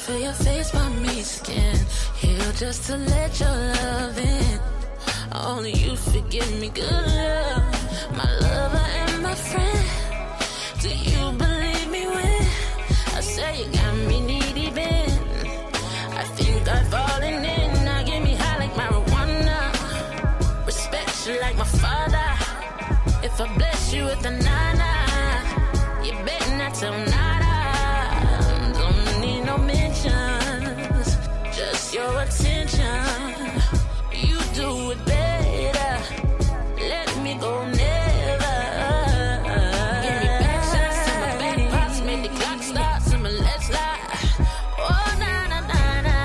feel your face by me skin. Heal just to let your love in. Only you forgive me, good love. My lover and my friend. Do you believe me when I say you got me needy, Ben? I think I've fallen in. Now get me high like marijuana. Respect you like my father. If I bless you with a nana, you better not tell nada. Don't need no mentions, just your attention. You do it better. Let me go never. Give me back shots to my back pots. Make the clock stop. So my let's lie. Oh, na na na na.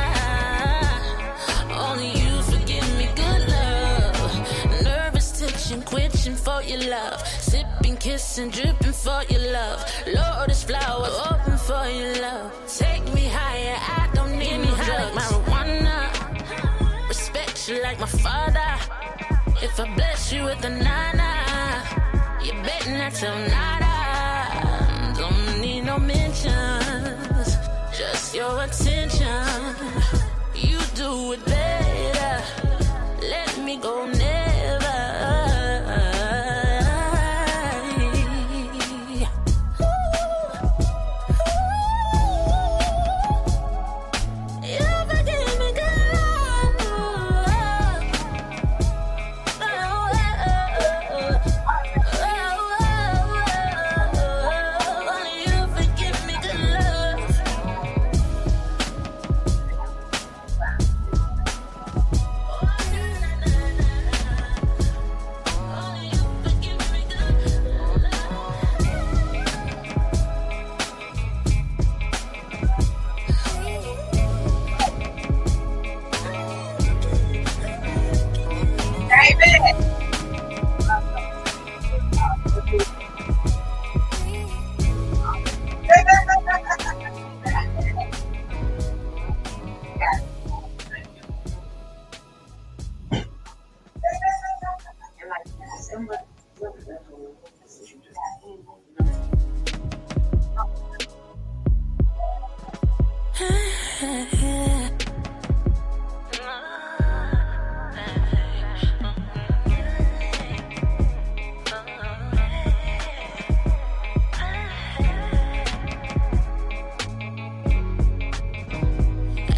Only you forgive me, good love. Nervous tension, quenching for your love. Sipping, kissing, dripping for your love. Lotus flower, open for your love. Take me higher, I don't need no drugs. Like marijuana. Respect you like my father. If I bless you with a nana, you better not tell nada. Don't need no mentions, just your attention. You do it better. Let me go never.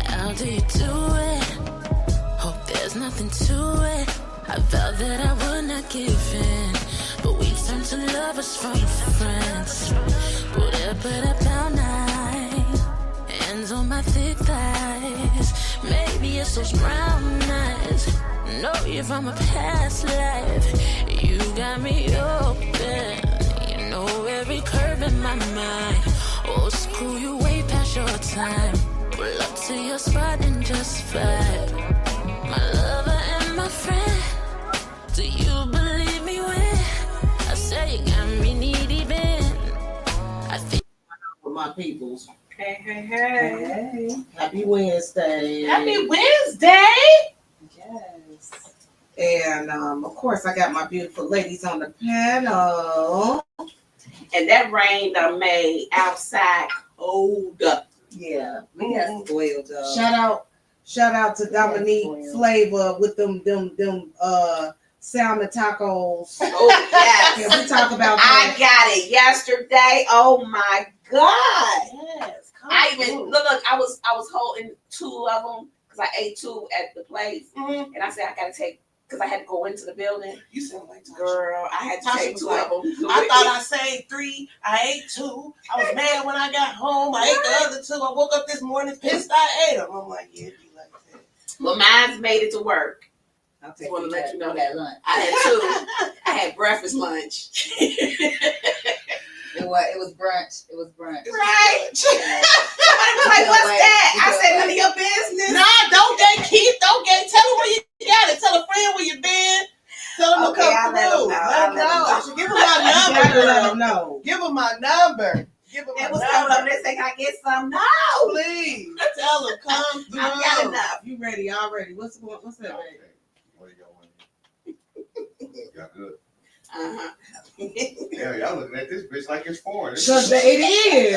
How do you do it? Hope there's nothing to it. I vowed that I would not give in, but we turned to lovers from friends. Put up all night, hands on my thick thighs. Maybe it's those brown eyes. Know you from a past life. You got me open. You know every curve in my mind. Old school, you way past your time. Pull up to your spot and just vibe. My lover and my friend. Do you believe me when I say you got me needy, Ben? I think with my peoples. Hey. Happy Wednesday. Happy Wednesday. Yes. And of course, I got my beautiful ladies on the panel. And that rain done made outside cold up. Yeah, we got spoiled up. Shout out to Dominique Flavor with them salmon tacos. Oh yes. Yeah, we talk about I that. got it yesterday. Oh my God. Yes. I even look. I was holding two of them because I ate two at the place, and I said I gotta take because I had to go into the building. You sound like Tasha. Girl, I had to Tasha take was two like, of them. I thought I saved 3. I ate 2. I was mad when I got home. I ate the other 2. I woke up this morning pissed I ate them. I'm like, yeah, it'd be like that. Well, mine's made it to work. I'll Just take want to you let that- you know that that lunch. I had 2. I had breakfast, lunch. It was brunch. It was brunch. Right? Somebody was like, "What's that?" I said, "None of your business." Nah, don't gatekeep. Don't gate. Tell them where you got it. Tell a friend where you been. Tell them Okay, to come I'll through. let them know. I'll let them know. Give them my number, Let girl. them know. Give them my number. Give them It my was coming up number. there saying, "Can I get some?" No, Please tell them come through. I got enough. You ready already? What's that, baby? What do y'all want? Y'all good? Uh-huh. Yeah, y'all looking at this bitch like it's foreign. Because it is.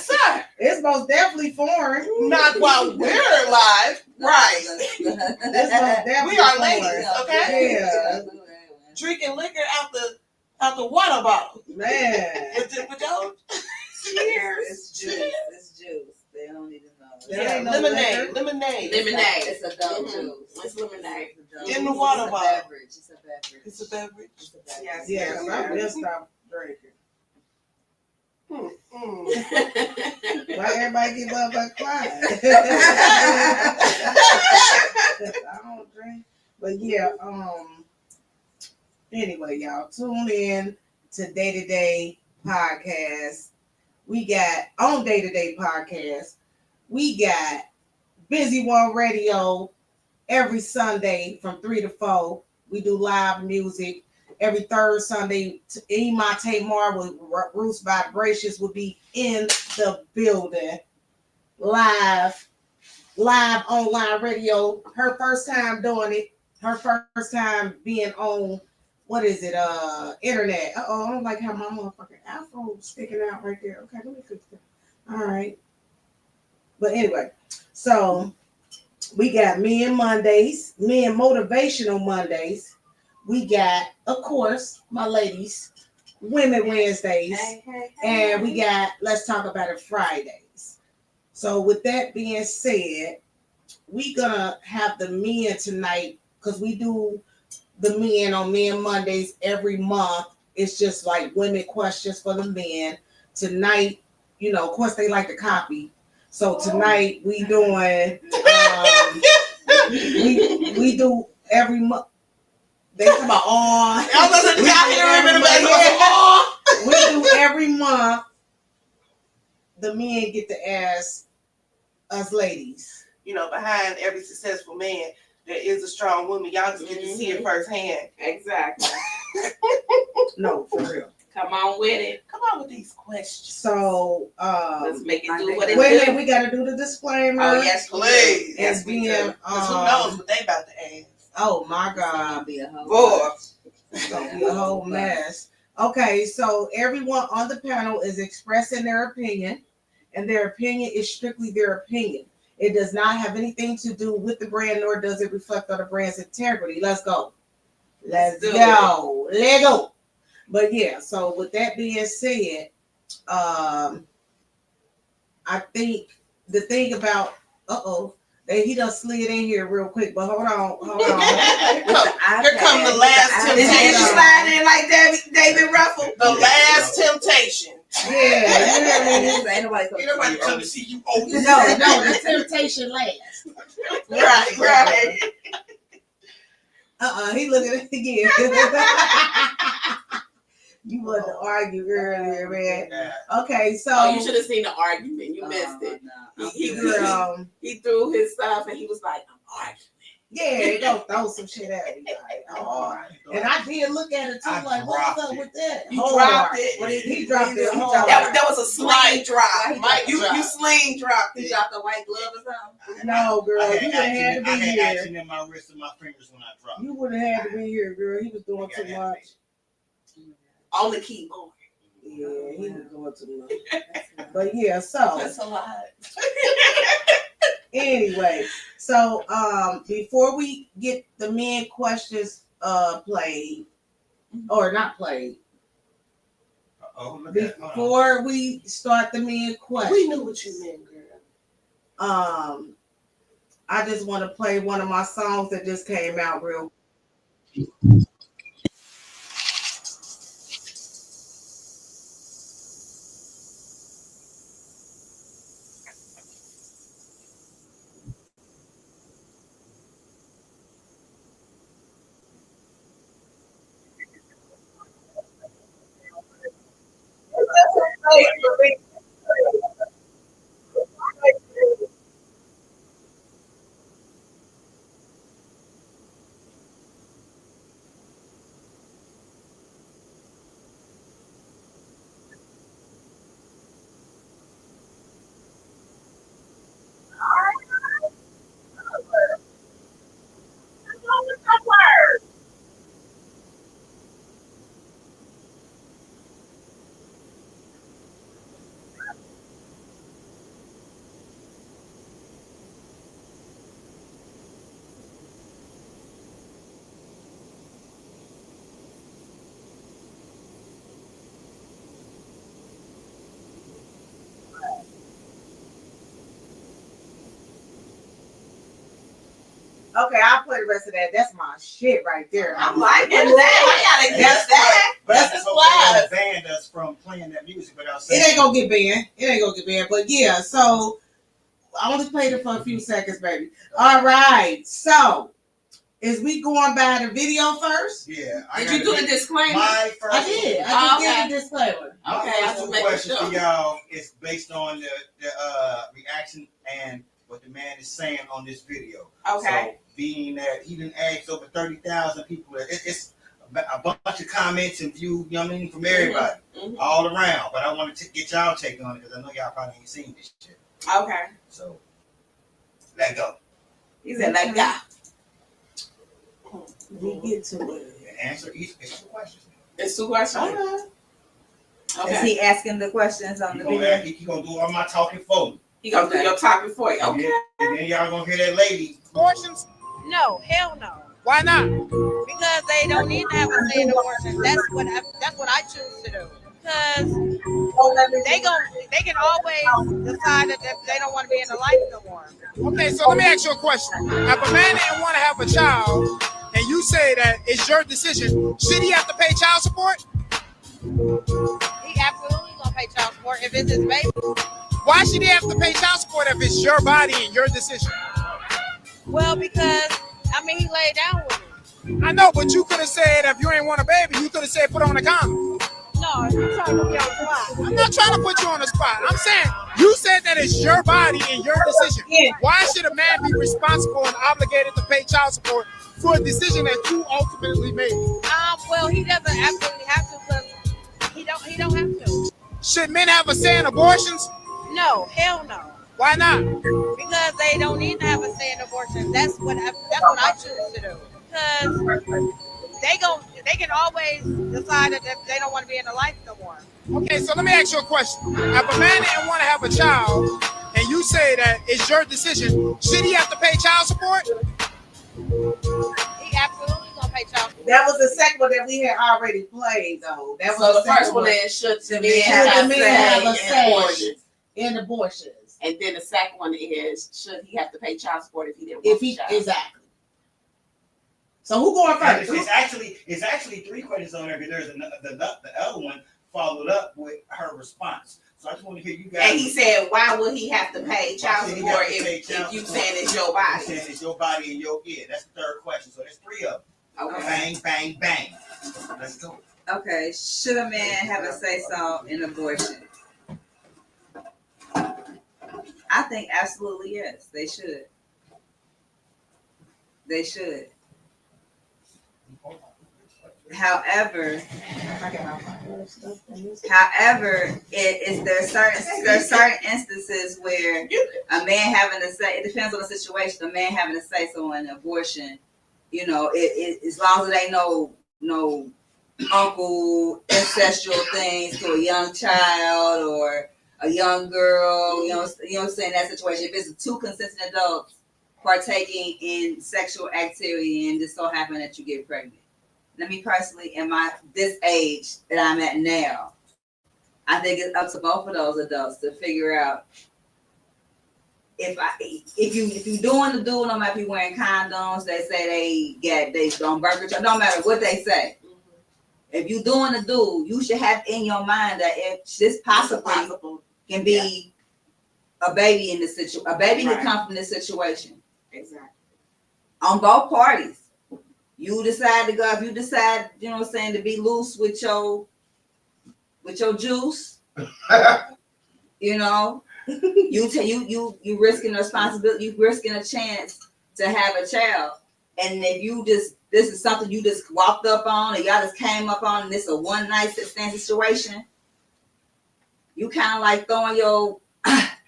Sir. It's most definitely foreign. Not while we're alive. Right. It's most definitely We are foreign. ladies, okay? Yeah. Drinking liquor out the water bottle. Man. With y'all. Cheers. It's juice. It's juice. They don't even know. That ain't no lemonade. liquor. Lemonade. It's adult juice. It's lemonade. In the water bottle. It's a beverage. It's a beverage. It's a beverage. Yes. Yeah, I will stop drinking. Why everybody give up but quiet? I don't drink. But yeah, anyway, y'all tune in to Day to Day Podcast. We got on Day to Day Podcast. We got Busy One Radio every Sunday from 3 to 4. We do live music. Every third Sunday, Ema Tamar with Roots Vibrations will be in the building. Live online radio. Her first time doing it. Her first time being on, internet. Uh-oh, I don't like how my motherfucking afro sticking out right there. Okay, let me fix that. All right. But anyway, so we got Men Mondays, Men Motivational Mondays. We got, of course, my ladies, Women Wednesdays, and we got Let's Talk About It Fridays. So with that being said, we gonna have the men tonight because we do the men on Men Mondays every month. It's just like women questions for the men. Tonight, of course they like to copy. So tonight we doing we do every month. They come about on. We do every month. The men get to ask us ladies. Behind every successful man, there is a strong woman. Y'all just get to see it firsthand. Exactly. No, for real. Come on with it. Come on with these questions. So Let's make it do what it wait a do. minute, we gotta do the disclaimer. Oh yes, Please. As being Who knows what they about to ask? Oh my It's gonna God. be a whole Boy. It's gonna be a whole mess. Okay, so everyone on the panel is expressing their opinion, and their opinion is strictly their opinion. It does not have anything to do with the brand, nor does it reflect on the brand's integrity. Let's go. Let's go. Let go. But yeah, so with that being said, I think the thing about he done slid in here real quick, but hold on. Here come the last Did you temptation. slide in like David Ruffle? The last temptation. Yeah, Ain't nobody Nobody come to see you. Oh, no, the temptation lasts. Right. He looking at it again. You wanted to argue earlier, man. Okay, so Oh, you should have seen the argument. You missed it. No. He threw his stuff and he was like, I'm arguing. yeah, he gonna throw some shit at me. Like, oh. And I did look at it too, like, what's up with that? He dropped it. He dropped it hard. That was a sling drop. Mike, You sling dropped He it. dropped a white glove or something. No, girl, I you had would have had to be action, I had here. action in my wrist and my fingers when I dropped. You would have had to be here, girl. He was doing too much. On the keyboard. Yeah, he was doing too much. But yeah, so That's a lot. anyway, so before we get the men questions played or not played, before we start the men questions, We knew what you meant, girl. I just want to play one of my songs that just came out real. Okay, I'll play the rest of that. That's my shit right there. I'm liking that. I gotta get that. But That's that's the what slides. banned us from playing that music without It saying. ain't gonna get banned. It ain't gonna get banned. But yeah, so I only played it for a few seconds, baby. All right. So is we going by the video first? Yeah. Did you do the disclaimer? My first. I did. I Oh, just okay. did a disclaimer. My Okay, I first was two making questions sure. for y'all is based on the reaction and what the man is saying on this video. Okay. So being that he didn't ask over 30,000 people, it's a bunch of comments and views, you know what I mean, from everybody, Mhm. all around. But I wanted to get y'all take on it because I know y'all probably ain't seen this shit. Okay. So let go. He said, like, yeah. We get to it. Answer each question. It's 2 questions. All right. Is Okay. he asking the questions on the video? He gonna do all my talking for me. He gonna do your talking for you. And Okay. then y'all gonna hear that lady. Abortions? No, hell no. Why not? Because they don't need to have a say in abortion. That's what I choose to do. Because they can always decide that they don't want to be in the life no more. Okay, so let me ask you a question. If a man didn't want to have a child and you say that it's your decision, should he have to pay child support? He absolutely gonna pay child support if it's his baby. Why should he have to pay child support if it's your body and your decision? Well, because he laid down with me. I know, but you could have said if you ain't want a baby, you could have said put on a condom. No, you're trying to put me on the spot. I'm not trying to put you on the spot. I'm saying you said that it's your body and your decision. Why should a man be responsible and obligated to pay child support for a decision that you ultimately made? Well, he doesn't absolutely have to because he don't have to. Should men have a say in abortions? No, hell no. Why not? Because they don't need to have a say in abortion. That's what I choose to do. Because they can always decide that they don't want to be in the life no more. Okay, so let me ask you a question. If a man didn't want to have a child and you say that it's your decision, should he have to pay child support? He absolutely gonna pay child support. That was the second one that we had already played, though. That was So the second first one is should the man Should have the a man have a say in say abortions? in abortions. And then the second one is should he have to pay child support if he didn't If want he a child? exactly. So who going And first? it's actually 3 questions on there, but there's the other one followed up with her response. So I just want to hear you guys. And he said, why would he have to pay child Why should he support have to pay if child you support? saying it's your I'm body? saying it's your body and your that's the 3rd question. So there's 3 of them. Okay. Bang, bang, bang. Let's go. Okay, should a man have a say-so in abortion? I think absolutely yes, they should. They should. However, there's certain instances where a man having to say, it depends on the situation, a man having to say so in abortion, you know, as long as it ain't no uncle incestual things to a young child or a young girl, you know what I'm saying, that situation. If it's 2 consenting adults partaking in sexual activity and just so happen that you get pregnant. Let me personally, in this age that I'm at now, I think it's up to both of those adults to figure out if you doing the do, no matter if you wearing condoms, they say they don't burger, no matter what they say. If you doing the do, you should have in your mind that if this possibly can be a baby in this situation, a baby can come from this situation. Exactly. On both parties. You decide to go, if you decide, you know what I'm saying, to be loose with your juice, you know, you risking the responsibility, you risking a chance to have a child. And if this is something you just walked up on or y'all just came up on and this is a one night stand situation, you kind of like throwing your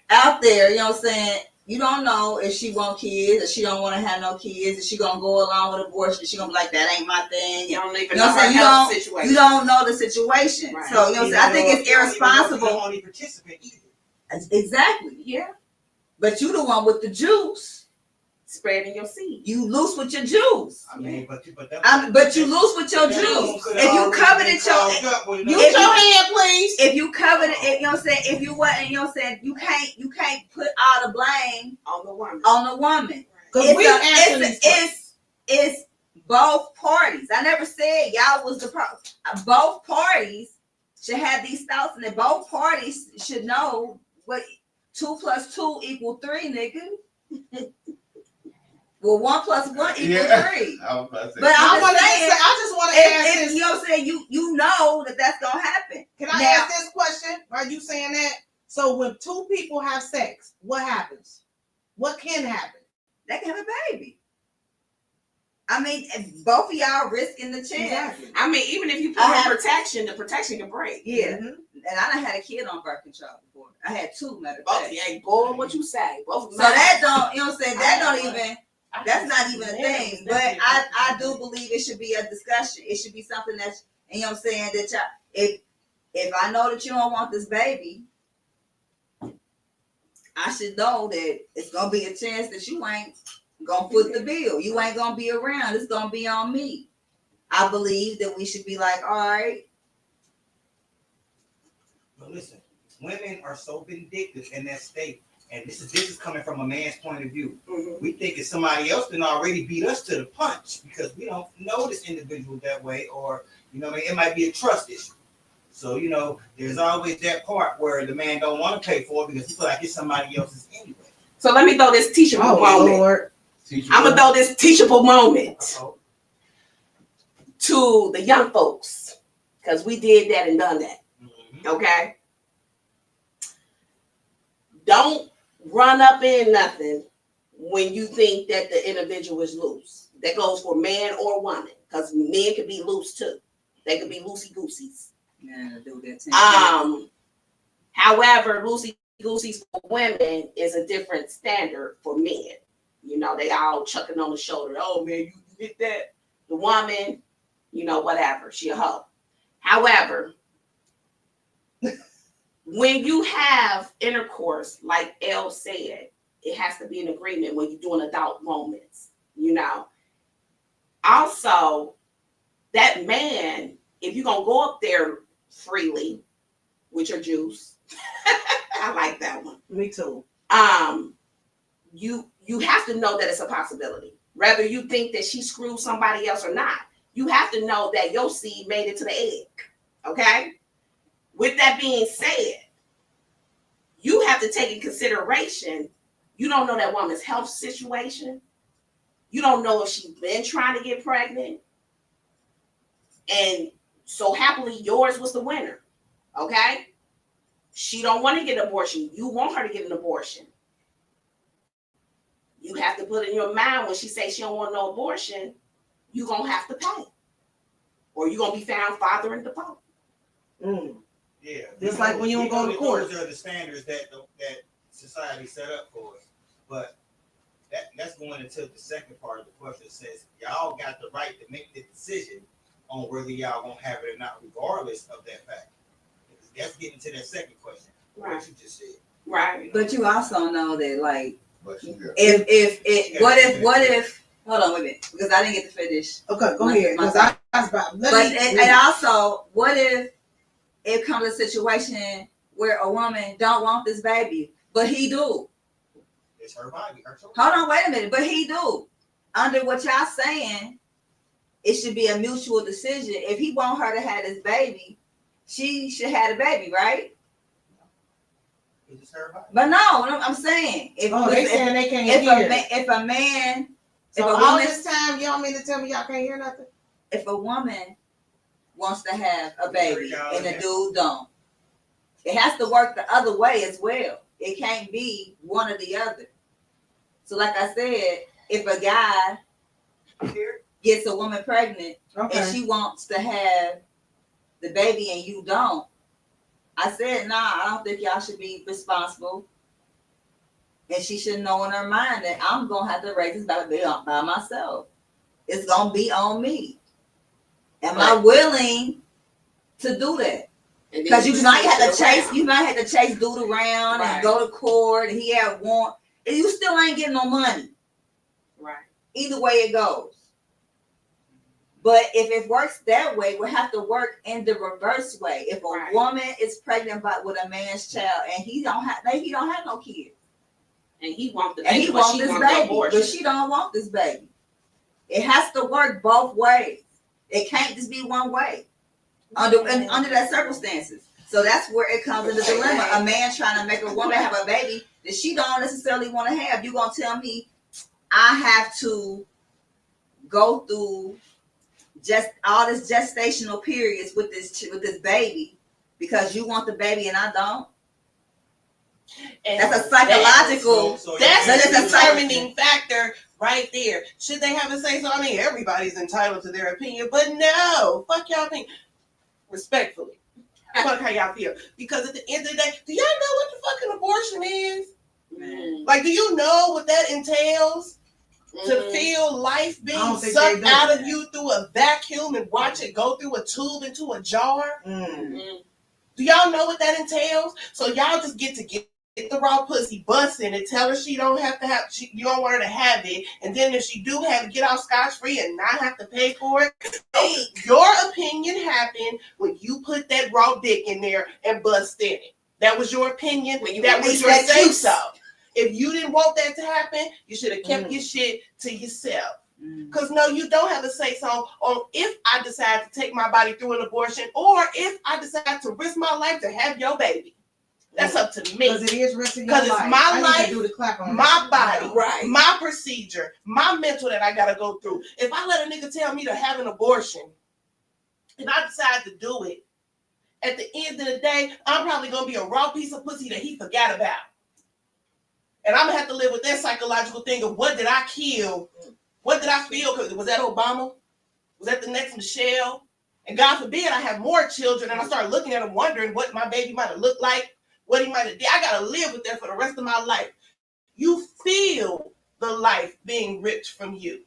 out there, you know what I'm saying? You don't know if she want kids, or she don't want to have no kids, is she gonna go along with abortion? Is she gonna be like, that ain't my thing? You don't even know know her health situation. You don't know the situation. Right. So, you know what I'm saying? I think it's irresponsible. You don't only participate either. Exactly. Yeah. But you the one with the juice. Spreading your seed. You loose with your juice. I mean, but you loose with your juice. If you covered it, Use your hand, please. if you covered it, you know what I'm saying, if you wasn't, you know what I'm saying, you can't put all the blame On the woman. on the woman. It's both parties. I never said y'all was the problem. Both parties should have these thoughts, and that both parties should know what 2 + 2 = 3, nigga. Well, 1 + 1 = 3. But I just want to ask this. You know what I'm saying? You know that's gonna happen. Can I ask this question? Are you saying that? So when 2 people have sex, what happens? What can happen? They can have a baby. I mean, both of y'all risking the chance. Exactly. I mean, even if you put on protection, the protection can break. Yeah. Mm-hmm. And I done had a kid on birth control before. I had 2, matter of fact. Yeah, boy, what you say? Both so that don't, you know what I'm saying? That don't even, that's not even a thing. But I do believe it should be a discussion. It should be something that's, you know what I'm saying, that y'all, if I know that you don't want this baby, I should know that it's gonna be a chance that you ain't gonna foot the bill. You ain't gonna be around. It's gonna be on me. I believe that we should be like, all right. But listen, women are so vindictive in that state, and this is coming from a man's point of view. Mm-hmm. We think it's somebody else that already beat us to the punch because we don't know this individual that way, or you know, it might be a trust issue. So, you know, there's always that part where the man don't want to pay for it because he feel like it's somebody else's anyway. So let me throw this teachable moment. Lord. I'm going to throw this teachable moment to the young folks because we did that and done that. Mm-hmm. Okay? Don't run up in nothing when you think that the individual is loose. That goes for man or woman because men can be loose too. They can be loosey-gooseys. Yeah, do that. However, loosey-gooseys for women is a different standard for men. You know, they all chucking on the shoulder. Oh man, you hit that. The woman, you know, whatever. She a hoe. However, when you have intercourse, like Elle said, it has to be an agreement when you're doing adult moments. You know. Also, that man, if you're gonna go up there freely with your juice, I like that one. Me too. You have to know that it's a possibility. Whether you think that she screwed somebody else or not, you have to know that your seed made it to the egg. Okay? With that being said, you have to take in consideration, you don't know that woman's health situation. You don't know if she's been trying to get pregnant. And so happily yours was the winner. Okay? She don't want to get an abortion. You want her to get an abortion. You have to put in your mind when she says she don't want no abortion, you're going to have to pay. Or you're going to be found fathering the pope. Mm. Yeah. Just like when you don't go to court. Those are the standards that society set up for us. But that's going into the second part of the question. It says, y'all got the right to make the decision on whether y'all going to have it or not, regardless of that fact. That's getting to that second question. Right. What you just said. Right. But you also know that, like, what if hold on, wait a minute, because I didn't get to finish. Okay, go ahead. And also, what if it comes to a situation where a woman don't want this baby, but he do? It's her body, her choice. Hold on, wait a minute, but he do. Under what y'all saying, it should be a mutual decision. If he want her to have this baby, she should have the baby, right? It's her body. But no, I'm saying they saying they can't hear. If a man, so if a all woman, this time, y'all mean to tell me y'all can't hear nothing? If a woman wants to have a baby and the dude don't, it has to work the other way as well. It can't be one or the other. So, like I said, if a guy gets a woman pregnant and she wants to have the baby and you don't, I said, nah, I don't think y'all should be responsible. And she should know in her mind that I'm going to have to raise this baby by myself. It's going to be on me. Am I willing to do that? Because you might have to chase dude around and go to court and he had warrant. And you still ain't getting no money. Right. Either way it goes. But if it works that way, we have to work in the reverse way. If a woman is pregnant with a man's child and he don't have no kids, And he wants the And baby, he but wants she this wants the baby, abortion. but she don't want this baby. It has to work both ways. It can't just be one way under that circumstances. So that's where it comes in the dilemma. A man trying to make a woman have a baby that she don't necessarily want to have. You gonna tell me I have to go through just all this gestational periods with this baby because you want the baby and I don't? And That's a psychological. That's That a is a determining factor right there. Should they have a say so? I mean, everybody's entitled to their opinion, but no, fuck y'all opinion. Respectfully, fuck how y'all feel. Because at the end of the day, do y'all know what the fucking abortion is? Like, do you know what that entails? To feel life being sucked out of you through a vacuum and watch it go through a tube into a jar? Do y'all know what that entails? So y'all just get the raw pussy busting and tell her she don't have to have, you don't want her to have it, and then if she do have it, get off scotch-free and not have to pay for it. So your opinion happened when you put that raw dick in there and bust in it. That was your opinion. That was your say-so. If you didn't want that to happen, you should have kept your shit to yourself. Because no, you don't have a say-so on if I decide to take my body through an abortion or if I decide to risk my life to have your baby. That's up to me. Because it is risking your life. Because it's my life, do the clap on my body, Right. my procedure, my mental that I got to go through. If I let a nigga tell me to have an abortion and I decide to do it, at the end of the day, I'm probably going to be a raw piece of pussy that he forgot about. And I'm going to have to live with that psychological thing of what did I kill? What did I feel? Was that Obama? Was that the next Michelle? And God forbid I have more children and I start looking at them wondering what my baby might have looked like, what he might have did. I got to live with that for the rest of my life. You feel the life being ripped from you.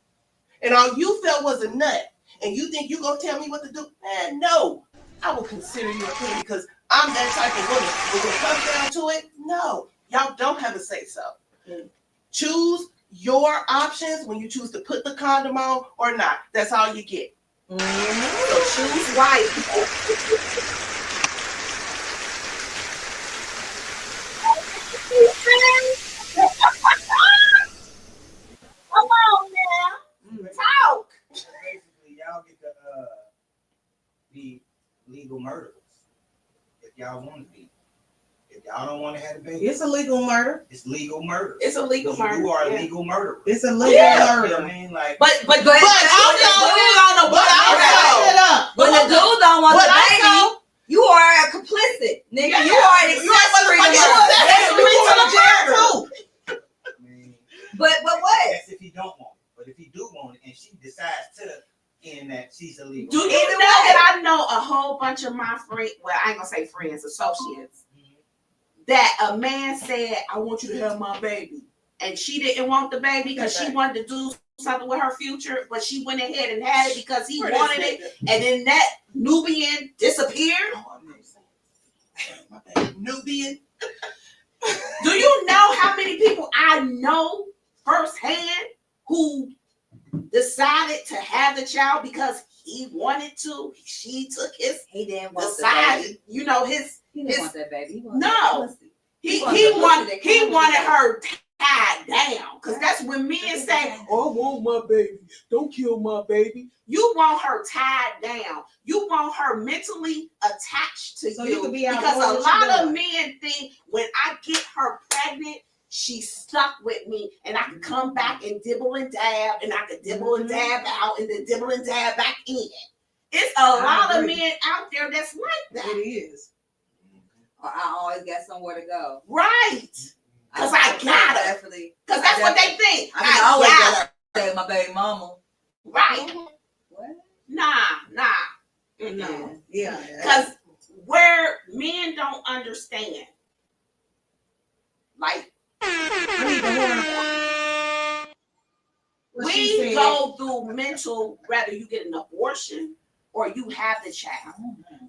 And all you felt was a nut. And you think you going to tell me what to do? Man, no. I will consider your opinion because I'm that type of woman. When it comes down to it, no. Y'all don't have a say-so. Choose your options when you choose to put the condom on or not. That's all you get. So choose wisely. Come on now. Talk. Basically, y'all get to be legal murderers if y'all want to be. If y'all don't want to have a baby, It's a legal murder. it's legal murder. It's a legal murder. You are a Yeah. legal murderer. It's a legal You know murder. what I mean? Like, But also, on the dude when the dude don't want But the baby, also- you are a complicit, nigga. Yeah. You are an You ain't accessory to motherfucking murder. too. I mean, But what? that's if he don't want it. But if he do want it and she decides to end that, she's illegal. do you know that I know a whole bunch of my friends, well, I ain't gonna say friends, associates, that a man said, I want you to have my baby. And she didn't want the baby because she wanted to do something with her future, but she went ahead and had it because he wanted it. And then that Nubian disappeared. Nubian. Do you know how many people I know firsthand who decided to have the child because he wanted to? She took his, He didn't want the decided, baby. you know, his, He didn't want that baby. He wanted No. that pussy. he wanted wanted her tied down. Because that's when men say, Oh, I want my baby. Don't kill my baby. you want her tied down. You want her mentally attached to So you. you can be out Because doing a what lot you of doing. men think when I get her pregnant, she's stuck with me and I can come back and dibble and dab and I can dibble and dab out and then dibble and dab back in. It's a lot of men out there that's like that. It is. I always got somewhere to go. Right. Because I got her. Definitely. Because that's what they think. I mean, I always got her. got to my baby mama. Right. What? Nah. No. Yeah. Because where men don't understand, like, we go through mental, whether you get an abortion or you have the child.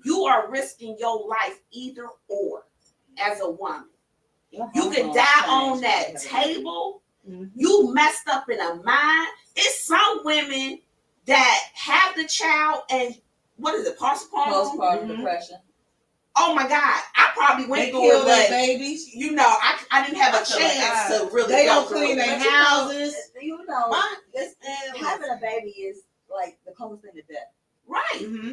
You are risking your life either or as a woman. You could die on that table. You messed up in a mind. It's some women that have the child and what is it, postpartum Depression. Oh my God, I'm probably went They through kill it, their but babies. you know, I didn't have a I feel like chance to really They go don't through clean it. their But you know, houses. You know, My- this, having a baby is like the closest thing to death. Right. Mm-hmm.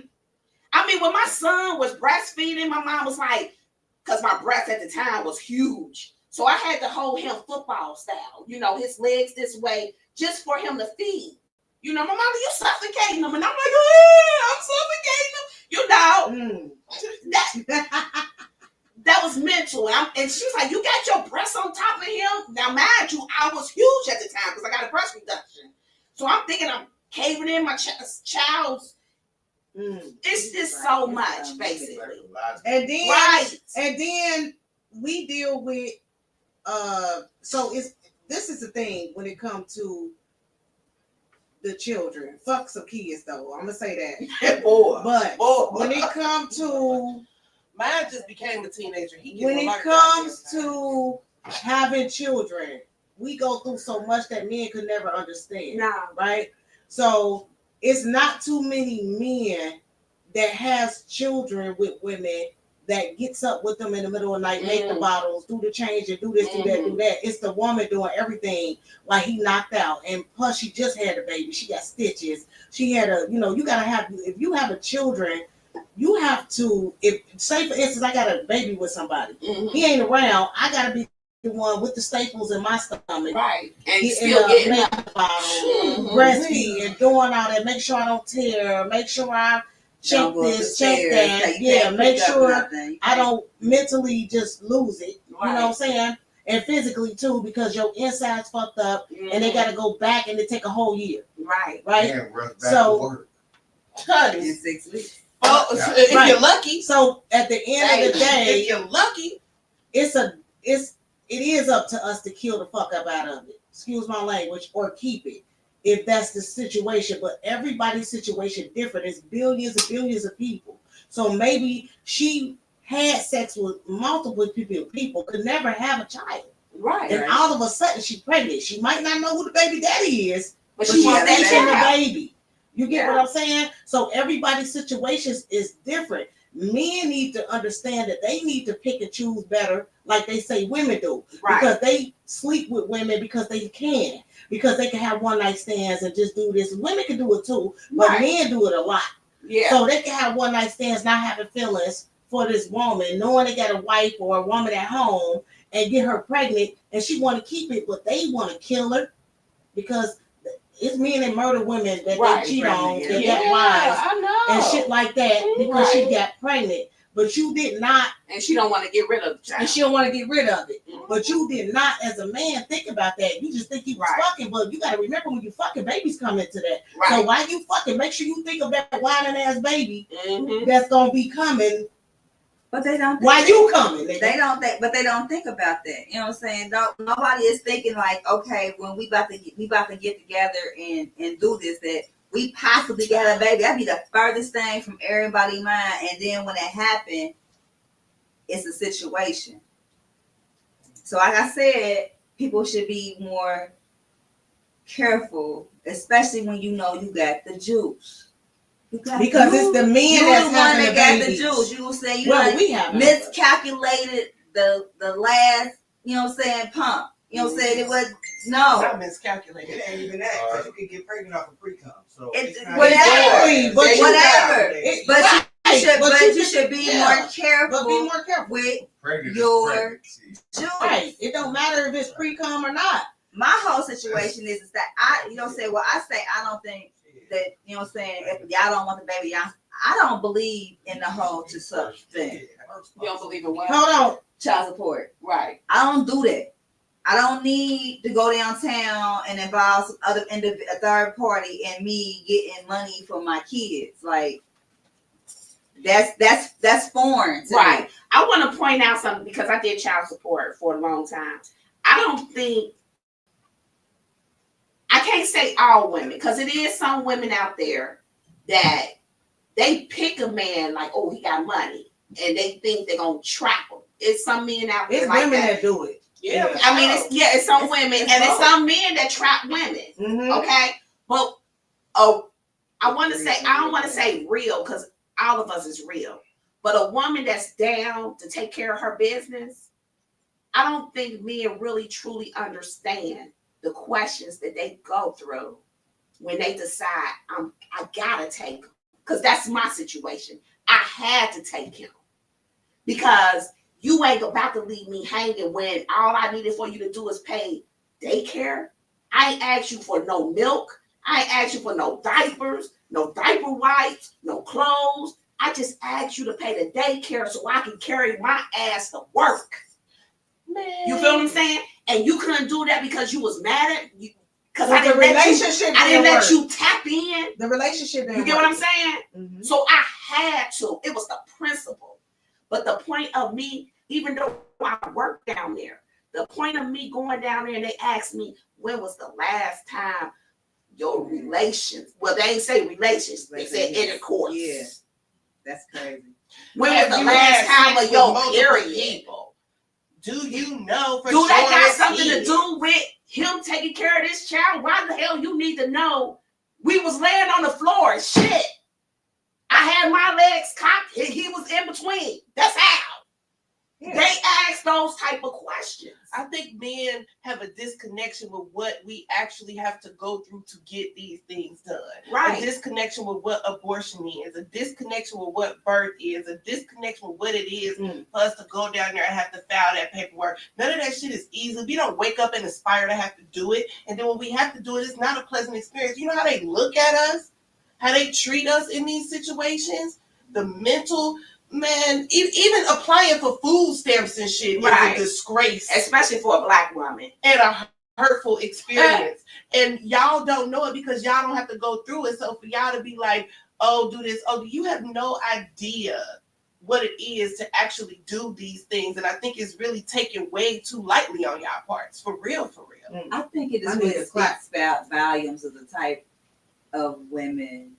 I mean, when my son was breastfeeding, my mom was like, because my breast at the time was huge. So I had to hold him football style, you know, his legs this way, just for him to feed. You know, my mama, you suffocating him. And I'm like, I'm suffocating him. You know, that was mental. And she's like, you got your breast on top of him? Now, mind you, I was huge at the time because I got a breast reduction. So I'm thinking I'm caving in my child's. It's just so much, basically. And then, Right. and then we deal with, so this is the thing when it comes to the children. Fuck some kids though. I'm gonna say that. Boy. But Boy. when it comes to Mine just became a teenager. when it comes to having children, we go through so much that men could never understand. No. Right? So it's not too many men that has children with women that gets up with them in the middle of the night, make the bottles, do the change, and do this, do that, do that. It's the woman doing everything while he knocked out. And plus, she just had a baby. She got stitches. She had you gotta have, if you have a children, you have to, if say for instance, I got a baby with somebody, he ain't around, I gotta be the one with the staples in my stomach. Right. And Getting still up, getting making up. the bottle, breastfeeding, doing all that, make sure I don't tear, make sure I check this, check that. Yeah, make sure I don't mentally just lose it. You know what I'm saying? And physically too, because your inside's fucked up and they gotta go back and it take a whole year. Right. Right? And rush back So- to work. In 6 weeks. Oh, if you're lucky. So at the end of the day, if you're lucky, it is up to us to kill the fuck up out of it. Excuse my language, or keep it if that's the situation. But everybody's situation different. It's billions and billions of people. So maybe she had sex with multiple people, could never have a child. Right. And all of a sudden she's pregnant. She might not know who the baby daddy is, But but she she's wants that thinking the child. baby. You get what I'm saying? So everybody's situations is different. Men need to understand that they need to pick and choose better, like they say women do. Right. Because they sleep with women because they can. Because they can have one night stands and just do this. Women can do it too, but Right. men do it a lot. Yeah. So they can have one night stands, not having feelings for this woman, knowing they got a wife or a woman at home and get her pregnant, and she want to keep it, but they want to kill her because it's men that murder women that Right. they cheat on, that Yeah, got wives I know. and shit like that because she Right. got pregnant. But you did not, And she don't want to get rid of the child. and she don't want to get rid of it. But you did not, as a man, think about that. You just think you was Right. fucking, but you got to remember when you fucking, babies come into that. Right. So while you fucking, make sure you think of that whining ass baby Mhm. that's gonna be coming But they don't. while you coming. Nigga. They don't think, but they don't think about that. You know what I'm saying? Nobody is thinking like, okay, when we about to get together and do this, that we possibly got a baby. That'd be the furthest thing from everybody's mind. And then when it happened, it's a situation. So like I said, people should be more careful, especially when you know you got the juice. Because it's the men you that's the one having that the got the babies. juice. You gonna say you Well, done we have miscalculated the last, you know what I'm saying, pump. You know what I'm saying? It was I no. miscalculated. It ain't even that, because you can get pregnant off of pre-cum. So It's not whatever. even- But you- Whatever. It- But you should, but but you you just- should be yeah, more careful But be more careful. with Pregnant is Your- pregnant. See, juice. Right. It don't matter if it's pre-cum or not. My whole situation is that you know what I'm saying, well, I say I don't think that, you know what I'm saying, if y'all don't want the baby, I don't believe in the whole to such thing. You don't believe in what? Hold on. Child support. Right. I don't do that. I don't need to go downtown and involve some other a third party and me getting money for my kids. Like that's foreign to Right. me. I want to point out something because I did child support for a long time. I can't say all women, because it is some women out there that they pick a man like, oh, he got money, and they think they're gonna trap him. It's some men out there It's like women that. that do it. Yeah. I mean, it's some women, it's and it's both. some men that trap women. Mm-hmm. Okay, but I don't want to say real, because all of us is real. But a woman that's down to take care of her business, I don't think men really truly understand the questions that they go through when they decide I gotta take him. Because that's my situation. I had to take him. Because you ain't about to leave me hanging when all I needed for you to do is pay daycare. I ain't asked you for no milk. I ain't asked you for no diapers, no diaper wipes, no clothes. I just asked you to pay the daycare so I can carry my ass to work. Man. You feel what I'm saying? And you couldn't do that because you was mad at you. Because I didn't let you tap in. The relationship. You get what I'm saying? Mm-hmm. So I had to. It was the principle. But the point of me, even though I worked down there, the point of me going down there and they asked me, when was the last time your relations? Well, they ain't say relations. They said intercourse. Yeah. That's crazy. When was the last time of your period? People? Do you know for sure? Do that got something to do with him taking care of this child? Why the hell you need to know? We was laying on the floor and shit. I had my legs cocked. He was in between. That's how. Yeah. They ask those type of questions. I think men have a disconnection with what we actually have to go through to get these things done. Right. A disconnection with what abortion is, a disconnection with what birth is, a disconnection with what it is for us to go down there and have to file that paperwork. None of that shit is easy. We don't wake up and aspire to have to do it. And then when we have to do it, it's not a pleasant experience. You know how they look at us? How they treat us in these situations? The mental... Man, even applying for food stamps and shit is a disgrace. Especially for a black woman. And a hurtful experience. And y'all don't know it because y'all don't have to go through it. So for y'all to be like, oh, do this. Oh, you have no idea what it is to actually do these things. And I think it's really taken way too lightly on y'all parts. For real, for real. I think it is really speaks volumes of the type of women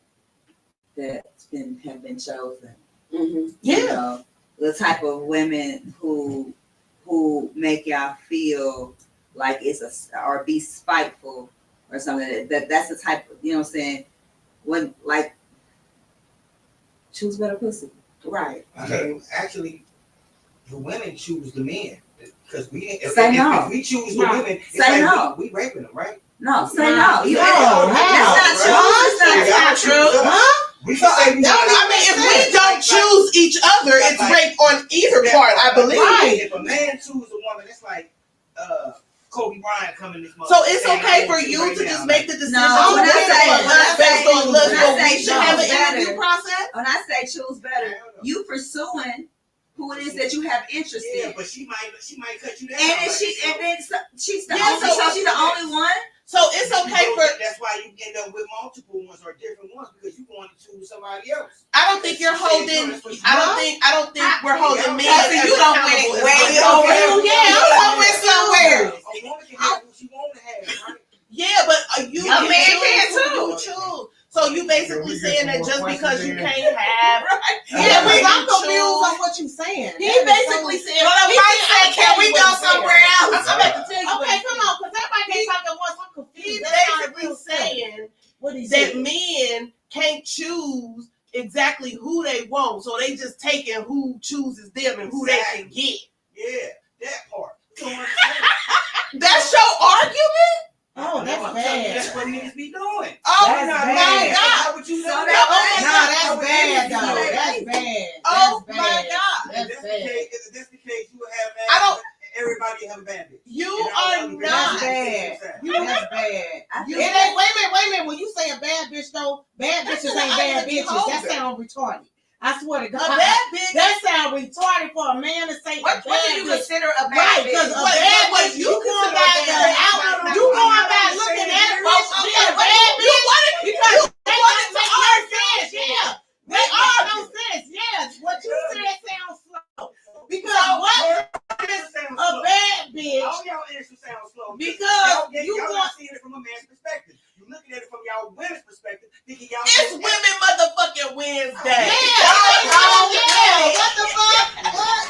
that have been chosen. Mm-hmm. Yeah, you know, the type of women who make y'all feel like it's or be spiteful or something. That's the type of, you know what I'm saying, when like choose better pussy. Right. Actually, the women choose the men because we if we choose the women, it's say like no. we raping them, right? No, say no. That's not true. Huh? We can say if we don't choose each other, it's rape on either part, I believe. Right. If a man chooses a woman, it's like Kobe Bryant coming this month. So it's okay for you to just make the decision. No, when I say have an interview process. When I say choose better, you pursuing who it is that you have interest in. Yeah, but she might cut you down. And then she's the only one. So it's okay for. That's why you end up with multiple ones or different ones because you want to choose somebody else. I don't think you're holding. I don't think we're holding men. You don't way over. Yeah, I'm somewhere. A woman can have what she want to have, right? Yeah, but you a man can too. You choose. So you basically saying that just because you can't have. Yeah, I'm confused on what you're saying. He basically said, can we go somewhere else? I'm about to tell you. Okay, come on, because everybody keeps talking once. I'm confused. He's basically saying that men can't choose exactly who they want, so they just taking who chooses them and who they can get. Yeah, that part. That's your argument? Oh, that's bad. That's what niggas be doing. Oh that's my bad. God! What you So know? That's bad, though. That's bad. Oh That's my bad. God! That's If bad. that's the case, you would have everybody have a bandit. You are not. That's bad. That's bad. It ain't. Wait a minute. When you say a bad bitch, though, bad bitches ain't bad bitches. That sounds retarded. I swear to God. A bad bitch. That sounds retarded for a man to say What a bad do you bitch. consider a bad Right, bitch? because a bad bitch, you going by looking at it, she a bad bitch because they don't make no sense. Yeah, they all no sense. Yes, what you said sounds slow. Because what is a bad bitch? All y'all answers sound slow. Because y'all not seeing it from a man's perspective. You looking at it from y'all women's perspective, thinking y'all. It's Women Motherfucking Wednesday. Yeah. What the fuck? What?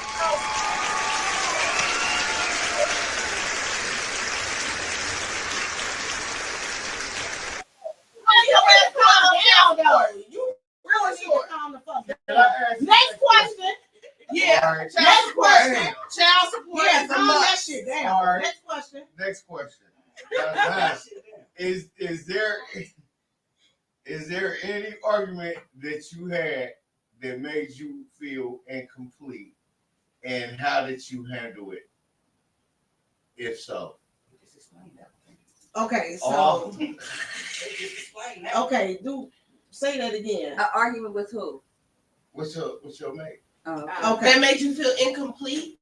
You really need to calm the fuck down. Next question. question. Child support Yeah, is a calm that must. shit down. All right. Next question. Next question. Now, is there any argument that you had that made you feel incomplete, and how did you handle it? If so, Okay, so Oh. okay, say that again. An argument with who? what's your mate? Oh, Okay. That made you feel incomplete?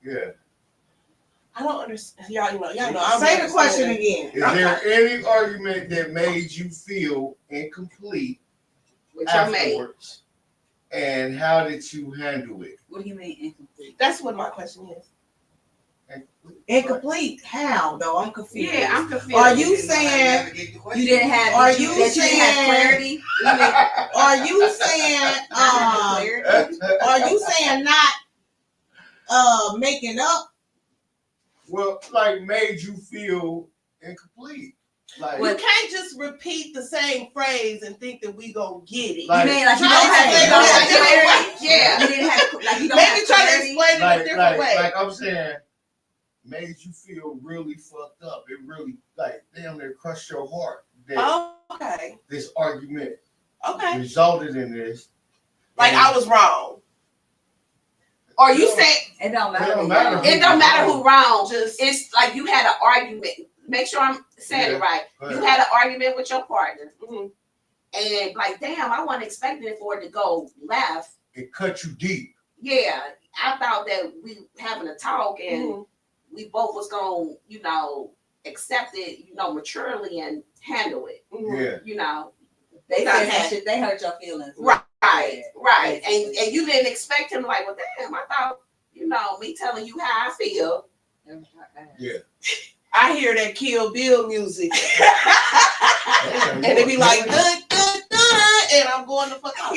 Yeah. I don't understand. Y'all know. I'm Say the question understanding. again. Is there any argument that made you feel incomplete With your mate. afterwards, and how did you handle it? what do you mean incomplete? That's what my question is. Incomplete. How though? I'm confused. Yeah, I'm confused. Are you saying? You didn't have. Are that you didn't saying- have clarity? Are you saying? Clarity? Are you saying not making up? Well, like made you feel incomplete. Like, You can't just repeat the same phrase and think that we gonna get it. Like- You mean like you Try don't to have, say you don't it have a different clarity? way. Yeah. You didn't have like you don't Maybe have try to clarity. explain it a different way. like I'm saying, made you feel really fucked up. It really, like, damn near crushed your heart that Okay. this argument Okay. resulted in this. Like And I was wrong. Or you say It don't matter. It don't who matter you are. who- it don't matter who wrong. Just It's like you had an argument. Make sure I'm saying Yeah. it right. Go You ahead. had an argument with your partner, mhm. and like, damn, I wasn't expecting for it to go left. It cut you deep. Yeah, I thought that we having a talk and Mhm. we both was gonna, accept it, maturely and handle it. Mhm. Yeah. They Not said that had- shit. They hurt your feelings. Right, right. And Basically. and you didn't expect him like, well, damn, I thought, me telling you how I feel. Yeah. I hear that Kill Bill music. Damn, And they be like, you- dun, dun, dun, and I'm going to fuck off.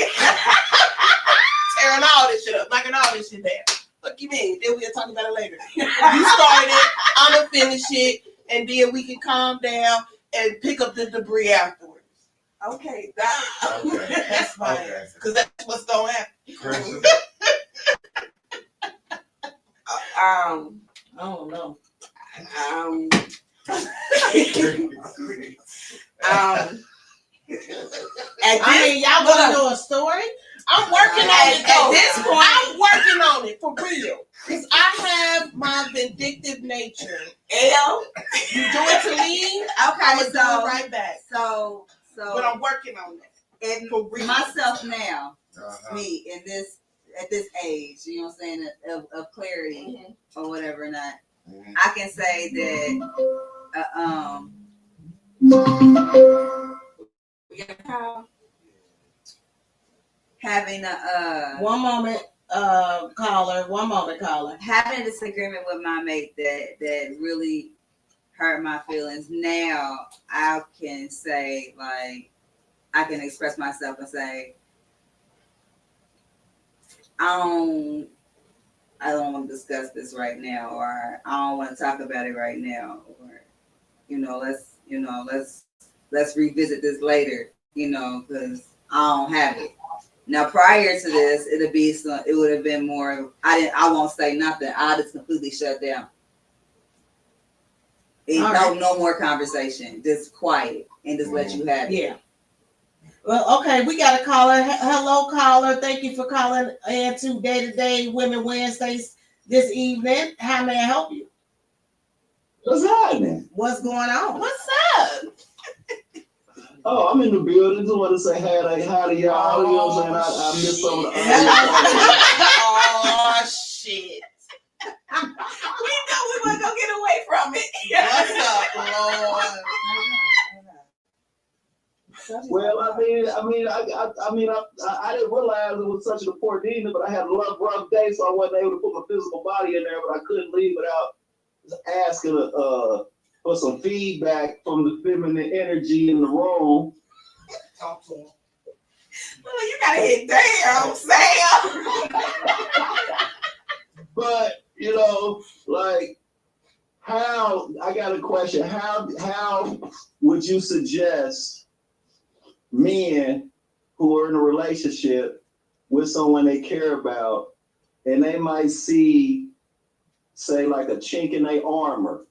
Tearing all this shit up, knocking all this shit down. Fuck you mean? Then we'll talk about it later. You started it, I'm gonna finish it, and then we can calm down and pick up the debris afterwards. Okay, Okay. that's my Okay. answer, because that's what's gonna happen. Chris, I don't know. Y'all want to know a story? I'm working on it At though. this point- I'm working on it for real. Because I have my vindictive nature. L. You do it to me, I'm Okay, gonna do so it right back. so But I'm working on it. in For real. myself now, uh-huh. me in this at this age, you know what I'm saying, of clarity or whatever or not, Mhm. I can say that having a One moment, caller. One moment, caller. having a disagreement with my mate that really hurt my feelings. Now I can say, like, I can express myself and say, I don't want to discuss this right now, or I don't want to talk about it right now, or let's revisit this later, because I don't have it. Now, prior to this, it would have been more. I won't say nothing. I just completely shut down. No more conversation. Just quiet and just let you have it. Yeah. Well, okay, we got a caller. Hello, caller. Thank you for calling in to Day to Day Women Wednesdays this evening. How may I help you? What's happening? What's going on? What's up? Oh, I'm in the building. Just want to say hi to y'all. You know what I'm saying? I missed some of the Oh shit. We know we want to go get away from it. What's up, Lord? Well, I didn't realize it was such an important evening, but I had a rough day, so I wasn't able to put my physical body in there. But I couldn't leave without asking for some feedback from the feminine energy in the room. Talk to him. Well, you gotta hit damn, Sam. But I got a question. How would you suggest men who are in a relationship with someone they care about and they might see, say, like a chink in their armor,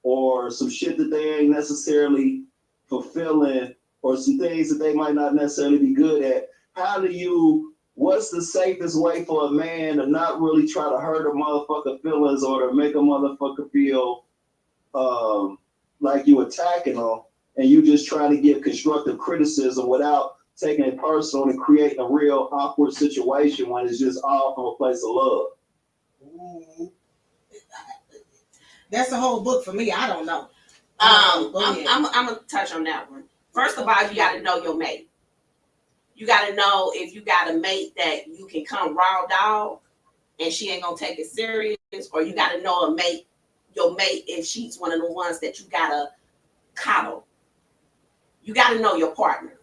or some shit that they ain't necessarily fulfilling, or some things that they might not necessarily be good at. What's the safest way for a man to not really try to hurt a motherfucker feelings or to make a motherfucker feel like you attacking them, and you just trying to give constructive criticism without taking it personal and creating a real awkward situation when it's just all from a place of love? Ooh. That's a whole book for me. I don't know. I'm gonna touch on that one. First of all, you got to know your mate. You got to know if you got a mate that you can come raw dog and she ain't gonna take it serious, or you got to know your mate, if she's one of the ones that you gotta coddle. You got to know your partner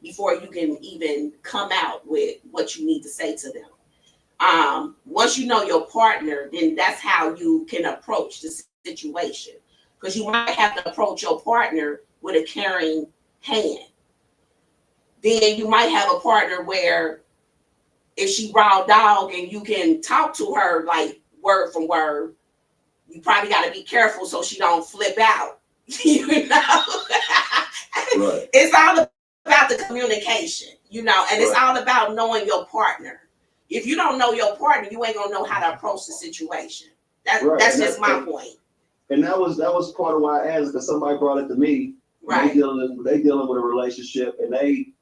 before you can even come out with what you need to say to them. Once you know your partner, then that's how you can approach the situation. Because you might have to approach your partner with a caring hand. Then you might have a partner where if she raw dog and you can talk to her like word for word, you probably got to be careful so she don't flip out. You know, Right. It's all about the communication, you know, and it's all about knowing your partner. If you don't know your partner, you ain't gonna know how to approach the situation. That's just my point. And that was part of why I asked, because somebody brought it to me. Right. They dealing with a relationship, and they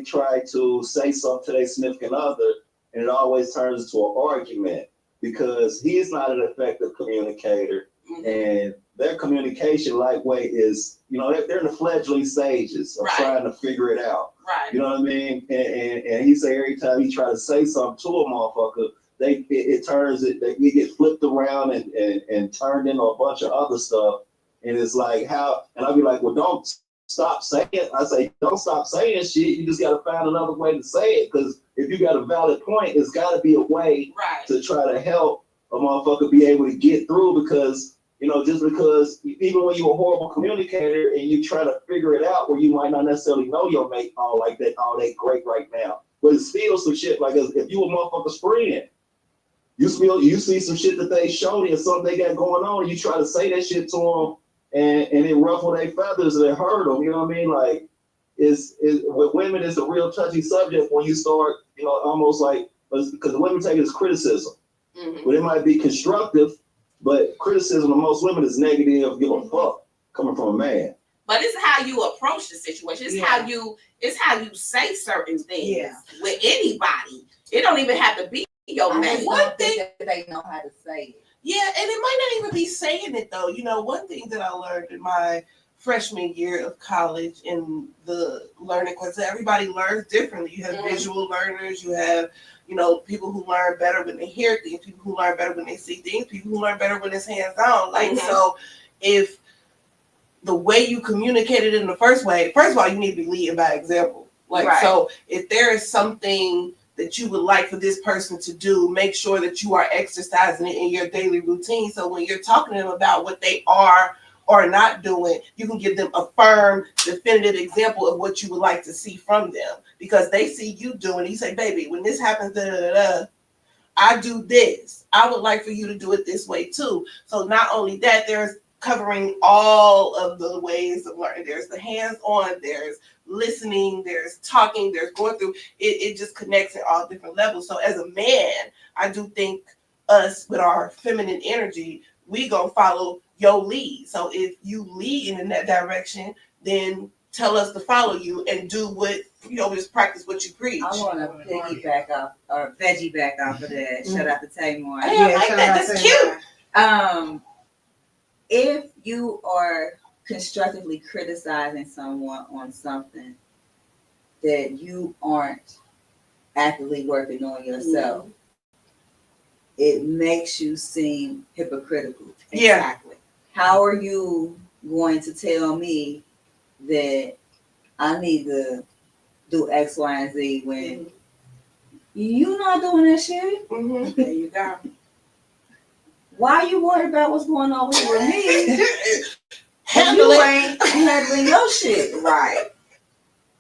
try to say something to their significant other, and it always turns into an argument because he's not an effective communicator, and their communication lightweight is, they're in the fledgling stages of trying to figure it out. Right. You know what I mean? And he say every time he try to say something to a motherfucker, we get flipped around and turned into a bunch of other stuff. And it's like, how, and I'll be like, well, don't stop saying it. I say, don't stop saying shit. You just got to find another way to say it. Because if you got a valid point, it's got to be a way to try to help a motherfucker be able to get through. Because, just because even when you're a horrible communicator and you try to figure it out where you might not necessarily know your mate all that great right now. But it's still some shit like if you a motherfucker's friend, you see some shit that they showed you or something they got going on, and you try to say that shit to them, and it ruffle their feathers and it hurt them. You know what I mean? Like, with women, it's a real touchy subject when you start, almost like, because women take it as criticism. Mm-hmm. But it might be constructive, but criticism of most women is negative, give a fuck, coming from a man. But it's how you approach the situation. It's how you say certain things with anybody. It don't even have to be your man. One thing that they know how to say it. Yeah, and it might not even be saying it though. One thing that I learned in my freshman year of college in the learning course, everybody learns differently. You have visual learners, you have, people who learn better when they hear things, people who learn better when they see things, people who learn better when it's hands-on. So if the way you communicate it in the first of all, you need to be leading by example. So if there is something that you would like for this person to do, make sure that you are exercising it in your daily routine. So when you're talking to them about what they are or not doing, you can give them a firm, definitive example of what you would like to see from them, because they see you doing it. You say, baby, when this happens, I do this. I would like for you to do it this way too. So not only that, there's covering all of the ways of learning. There's the hands-on, there's listening, there's talking, there's going through. It just connects at all different levels. So as a man, I do think us with our feminine energy, we gonna follow your lead. So if you lead in that direction, then tell us to follow you and do what, just practice what you preach. I want to veggie back off of that. Shout out to Tamar. I like that. That's cute. If you are constructively criticizing someone on something that you aren't actively working on yourself, it makes you seem hypocritical. Exactly. How are you going to tell me that I need to do X, Y, and Z when you're not doing that shit? There you go. Why are you worried about what's going on with me? You ain't handling your shit right.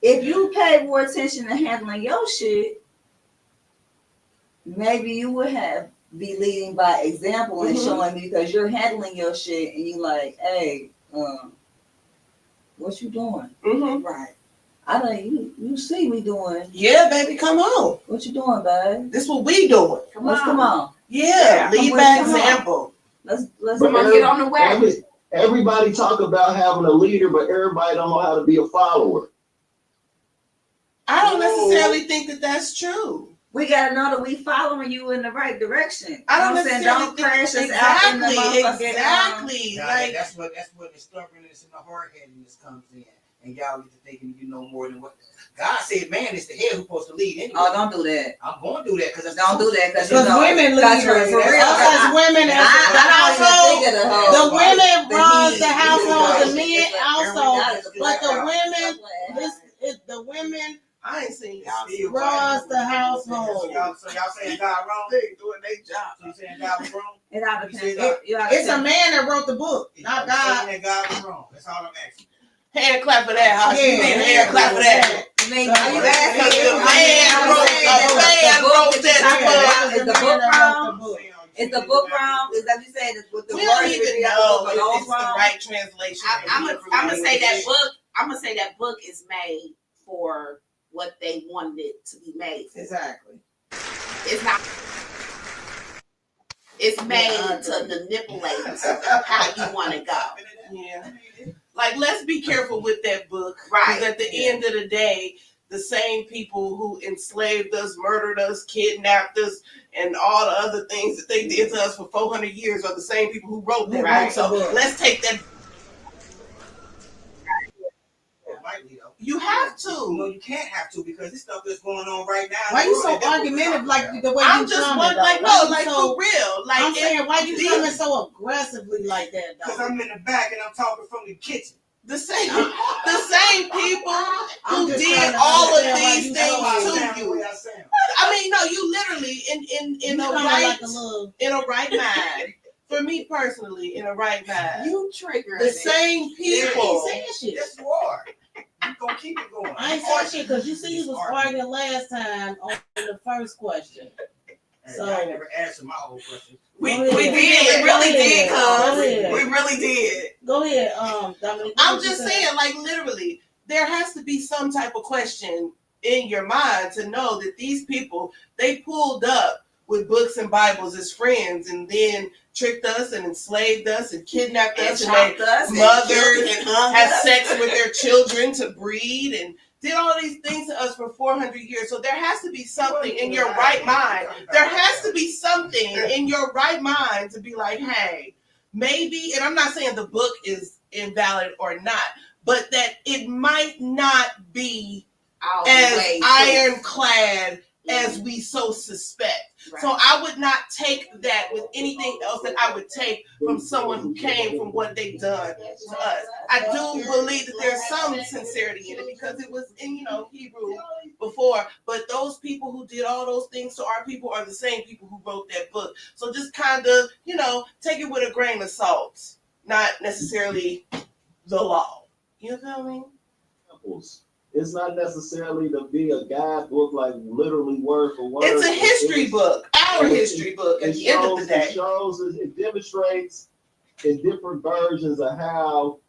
If you pay more attention to handling your shit, maybe you would be leading by example and showing me because you're handling your shit and you like, hey, what you doing? Right. I know you see me doing. Yeah, baby, come on. What you doing, babe? This what we doing. Come on. Yeah, lead by example. Let's Come on, get on the way. Everybody talk about having a leader, but everybody don't know how to be a follower. I don't necessarily think that that's true. We gotta know that we following you in the right direction. I don't necessarily think crash us out in the motherfucking, exactly. Now, Like that's what the stubbornness and the hard-headedness comes in, and y'all get to thinking you know more than what God said. Man is the head who's supposed to lead anyway. Oh, don't do that. I'm going to do that because Don't do that because women lead for real. Because women in the household, the women runs the household. The men also, but the women is the women. I ain't seen y'all runs the household. So y'all saying God wrong? They doing their job. So you saying God was wrong? It all depends. It's a man that wrote the book, not God. Saying that God was wrong. That's all I'm asking. Hand clap for that, House. Yeah, You need a hand clap for that. I mean, The man wrote that book. Is the book wrong? Is the book wrong? Is that you saying with the We don't words even that know the if book it's wrong? the right translation. I'm gonna say that book. I'm gonna say that book is made for what they wanted it to be made for. Exactly. It's not. It's made to manipulate how you want to go. Yeah. Like, let's be careful with that book. Right. Because at the end of the day, the same people who enslaved us, murdered us, kidnapped us, and all the other things that they did to us for 400 years are the same people who wrote that book. So let's take that. You have to. No, you can't have to because this stuff is going on right now. Why you so argumentative like the way I'm you just coming? one, like, no, like so, for real. Like, I'm saying, why you coming so aggressively like that, though? Because I'm in the back and I'm talking from the kitchen. The same people who just did trying to all of understand why these you things to you. I mean, no, you literally in a right in a right mind. For me personally, in a right mind. You trigger the same people. I ain't saying shit. Yes, you are. You gonna keep it going. I ain't saying shit because you see you was arguing last time on the first question. So I never answered my whole question. We really did, cuz. We really did. Go ahead, Dominic. I'm just saying, like, literally, there has to be some type of question in your mind to know that these people, they pulled up with books and Bibles as friends and then tricked us and enslaved us and kidnapped us and they mothered and had sex with their children to breed and did all these things to us for 400 years. So there has to be something in your right mind. There has to be something in your right mind to be like, hey, maybe, and I'm not saying the book is invalid or not, but that it might not be as ironclad as we so suspect. Right. So I would not take that with anything else that I would take from someone who came from what they've done to us. I do believe that there's some sincerity in it because it was in, Hebrew before, but those people who did all those things to our people are the same people who wrote that book. So just kind of, take it with a grain of salt, not necessarily the law. You feel me? It's not necessarily to be a guidebook, like literally word for word. It's a history book, our history book at the end of the day. It demonstrates in different versions of how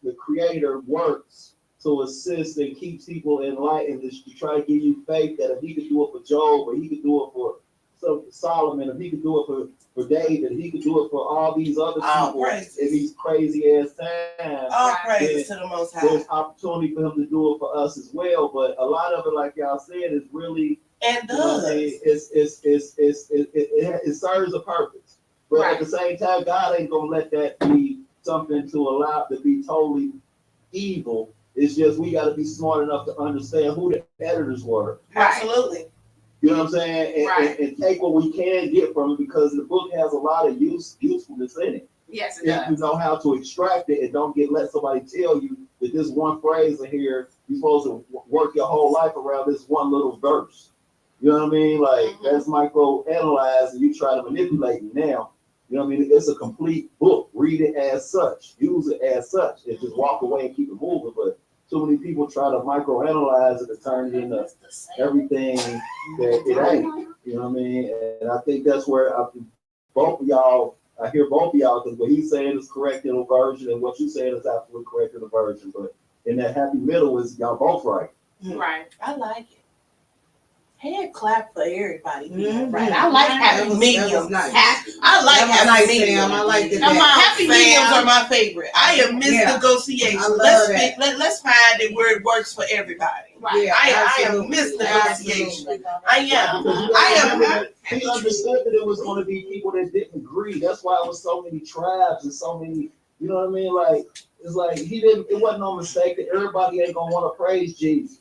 the creator works to assist and keep people enlightened, to try to give you faith that if he could do it for Job, or he could do it for Solomon, if he could do it for David, he could do it for all these other people in these crazy ass times. All praises to the Most High. There's opportunity for him to do it for us as well, but a lot of it, like y'all said, is really and does it serves a purpose, but at the same time, God ain't gonna let that be something to allow to be totally evil. It's just we got to be smart enough to understand who the editors were. Absolutely. You know what I'm saying? And take what we can get from it because the book has a lot of usefulness in it. Yes, it does. If you know how to extract it and don't let somebody tell you that this one phrase in here, you're supposed to work your whole life around this one little verse. You know what I mean? Like, that's micro-analyzed and you try to manipulate it now. You know what I mean? It's a complete book. Read it as such. Use it as such. And just walk away and keep it moving. But too many people try to microanalyze it and turn it into everything that it ain't. You know what I mean? And I think that's where both of y'all, I hear both of y'all, because what he's saying is correct in a version, and what you saying is absolutely correct in a version. But in that happy middle is y'all both right. Right. I like it. Hand clap for everybody. Right. I like happy mediums. Nice. I like happy nice, mediums. Sam. I like that. Come on, happy Sam. mediums are my favorite. I am Miss Yeah. Negotiation. I love Let's that. let's find it where it works for everybody. Right. Yeah, I am absolutely. Miss Negotiation. Absolutely. I am. He understood that it was going to be people that didn't agree. That's why it was so many tribes and so many. You know what I mean? Like it's like he didn't. It wasn't no mistake that everybody ain't gonna want to praise Jesus.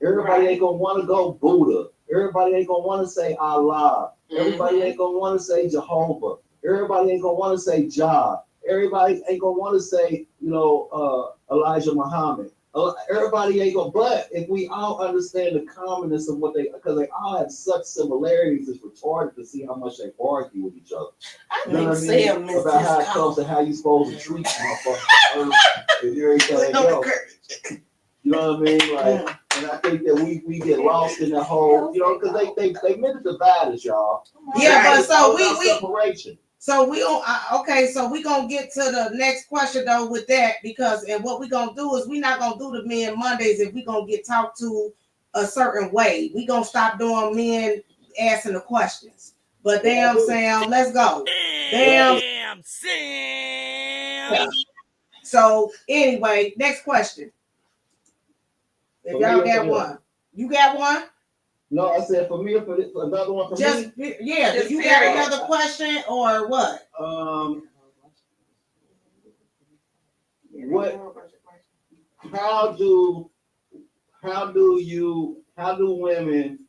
Everybody ain't gonna want to go Buddha. Everybody ain't gonna want to say Allah. Everybody ain't gonna want to say Jehovah. Everybody ain't gonna want to say Jah. Everybody ain't gonna want to say, Elijah Muhammad. Everybody ain't gonna. But if we all understand the commonness of what because they all have such similarities, it's retarded to see how much they argue with each other. I You know think what I mean? Sam missed About his how it call. comes to how you supposed to treat motherfuckers and everything else. You know what I mean? Like, and I think that we get lost in the whole, because they meant to divide us, y'all. Yeah, but so we separation. So we okay. So we gonna get to the next question though with that and what we gonna do is we not gonna do the Men Mondays if we gonna get talked to a certain way. We gonna stop doing men asking the questions. But damn Sam, let's go. Damn Sam. So anyway, next question. If y'all got one, you got one. No, I said for me or for another one for me. Yeah. Just you got period. another question or what? How do women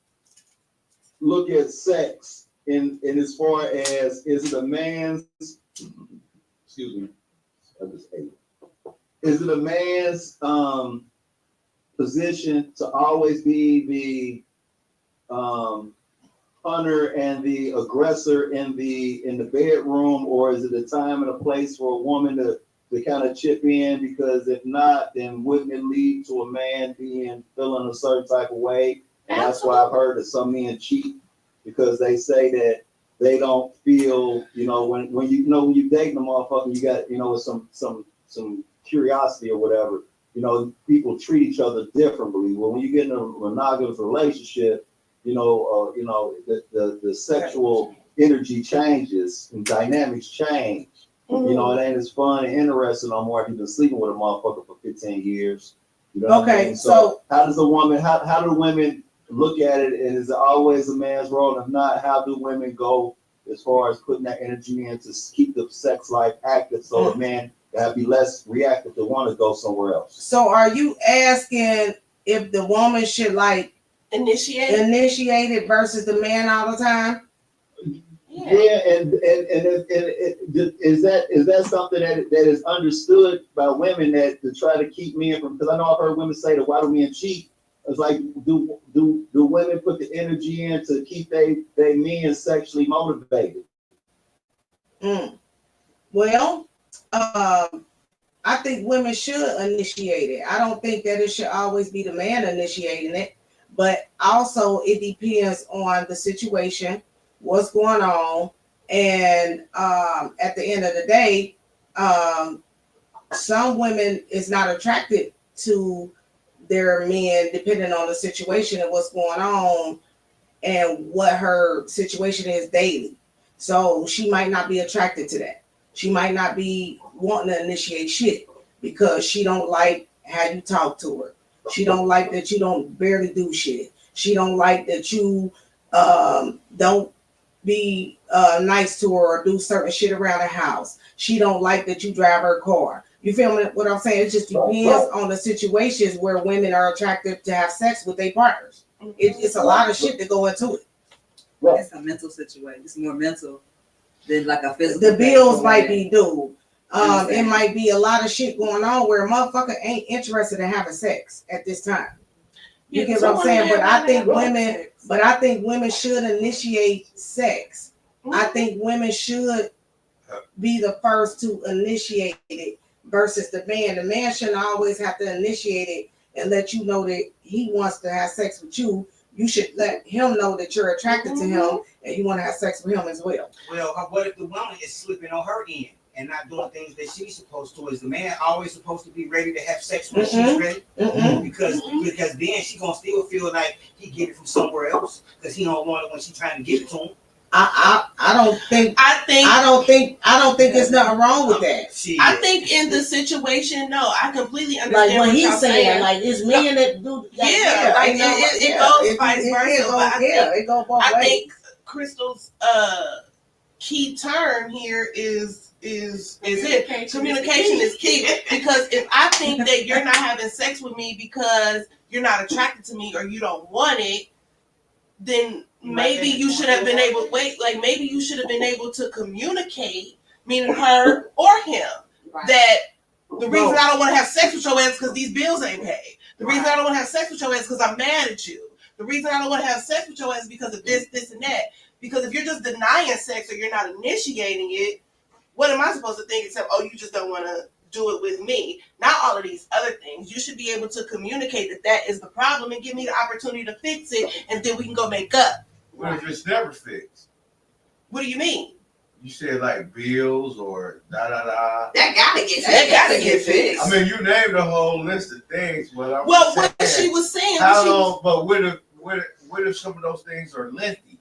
look at sex in as far as is it a man's excuse me, I just ate. Is it a man's position to always be the hunter and the aggressor in the bedroom, or is it a time and a place for a woman to kind of chip in? Because if not, then wouldn't it lead to a man feeling a certain type of way? And that's why I've heard that some men cheat because they say that they don't feel, when you dating a motherfucker, you got, with some curiosity or whatever, people treat each other differently. Well, when you get in a monogamous relationship, the sexual energy changes and dynamics change. It ain't as fun and interesting no more if you've been sleeping with a motherfucker for 15 years. Okay, so how does a woman, how do women look at it, and is it always a man's role? If not, how do women go as far as putting that energy in to keep the sex life active so the man will be less reactive to want to go somewhere else? So are you asking if the woman should initiate it versus the man all the time? Yeah, and is that something that is understood by women that to try to keep men from? Because I know I've heard women say that why do men cheat? It's like do women put the energy in to keep they men sexually motivated? Well, I think women should initiate it. I don't think that it should always be the man initiating it, but also it depends on the situation, what's going on, and at the end of the day, some women is not attracted to their men depending on the situation and what's going on and what her situation is daily. So she might not be attracted to that. She might not be wanting to initiate shit because she don't like how you talk to her. She don't like that you don't barely do shit. She don't like that you don't be nice to her or do certain shit around the house. She don't like that you drive her car. You feel me? What I'm saying? It just depends on the situations where women are attracted to have sex with their partners. It's a lot of shit that go into it. It's a mental situation. It's more mental than like a physical. The bills might be due. It might be a lot of shit going on where a motherfucker ain't interested in having sex at this time. You get what I'm saying? But I think women should initiate sex. I think women should be the first to initiate it versus the man. The man shouldn't always have to initiate it and let you know that he wants to have sex with you, you should let him know that you're attracted to him and you want to have sex with him as well. Well, what if the woman is slipping on her end and not doing things that she's supposed to? Is the man always supposed to be ready to have sex when she's ready? Because then she gonna still feel like he get it from somewhere else because he don't want it when she's trying to give it to him. I don't think there's nothing wrong with that. I think in the situation, no, I completely understand like what he's he's saying. Like it's men that do. It goes vice versa. It goes both ways. I think Crystal's key term here is it. Communication is key. Because if I think that you're not having sex with me because you're not attracted to me or you don't want it, then maybe you should have been able maybe you should have been able to communicate, meaning her or him, that the reason I don't want to have sex with your ass is because these bills ain't paid. The reason I don't want to have sex with your ass is because I'm mad at you. The reason I don't want to have sex with your ass is because of this, and that. Because if you're just denying sex or you're not initiating it, what am I supposed to think except, oh, you just don't want to do it with me? Not all of these other things. You should be able to communicate that is the problem and give me the opportunity to fix it, and then we can go make up. What if it's never fixed? What do you mean? You said like bills or da. That gotta get fixed. I mean, you named a whole list of things, but what she was saying. But what if some of those things are lengthy?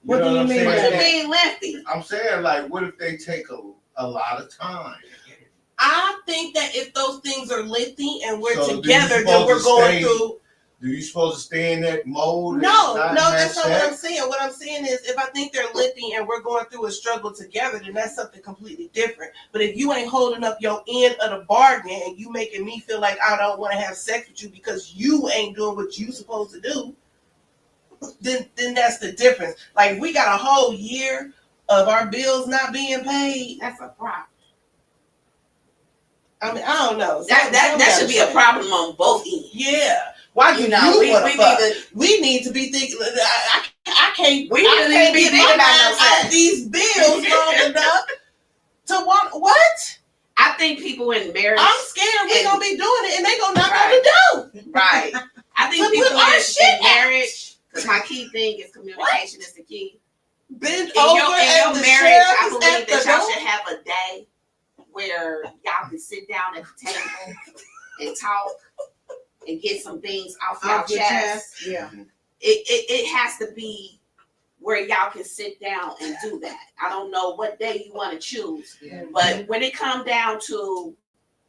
What do you mean? What do you mean lengthy? I'm saying, like, what if they take a lot of time? I think that if those things are lengthy and we're together, then we're going through. Do you supposed to stay in that mode? No, that's not what I'm saying. What I'm saying is, if I think they're lengthy and we're going through a struggle together, then that's something completely different. But if you ain't holding up your end of the bargain and you making me feel like I don't want to have sex with you because you ain't doing what you supposed to do, then that's the difference. Like, we got a whole year of our bills not being paid. That's a problem. I mean, I don't know. That should be a problem on both ends. Yeah. Why do we need to be thinking? I can't. We can't be thinking about these bills long enough to want what? I think people in marriage. I'm scared we're gonna be doing it, and they gonna knock on the door. Right. I think people in marriage. Because my key thing is communication is the key. Bend in over your marriage, I believe that y'all should have a day where y'all can sit down at the table and talk and get some things off your chest. Yeah. It has to be where y'all can sit down and do that. I don't know what day you want to choose, but when it comes down to,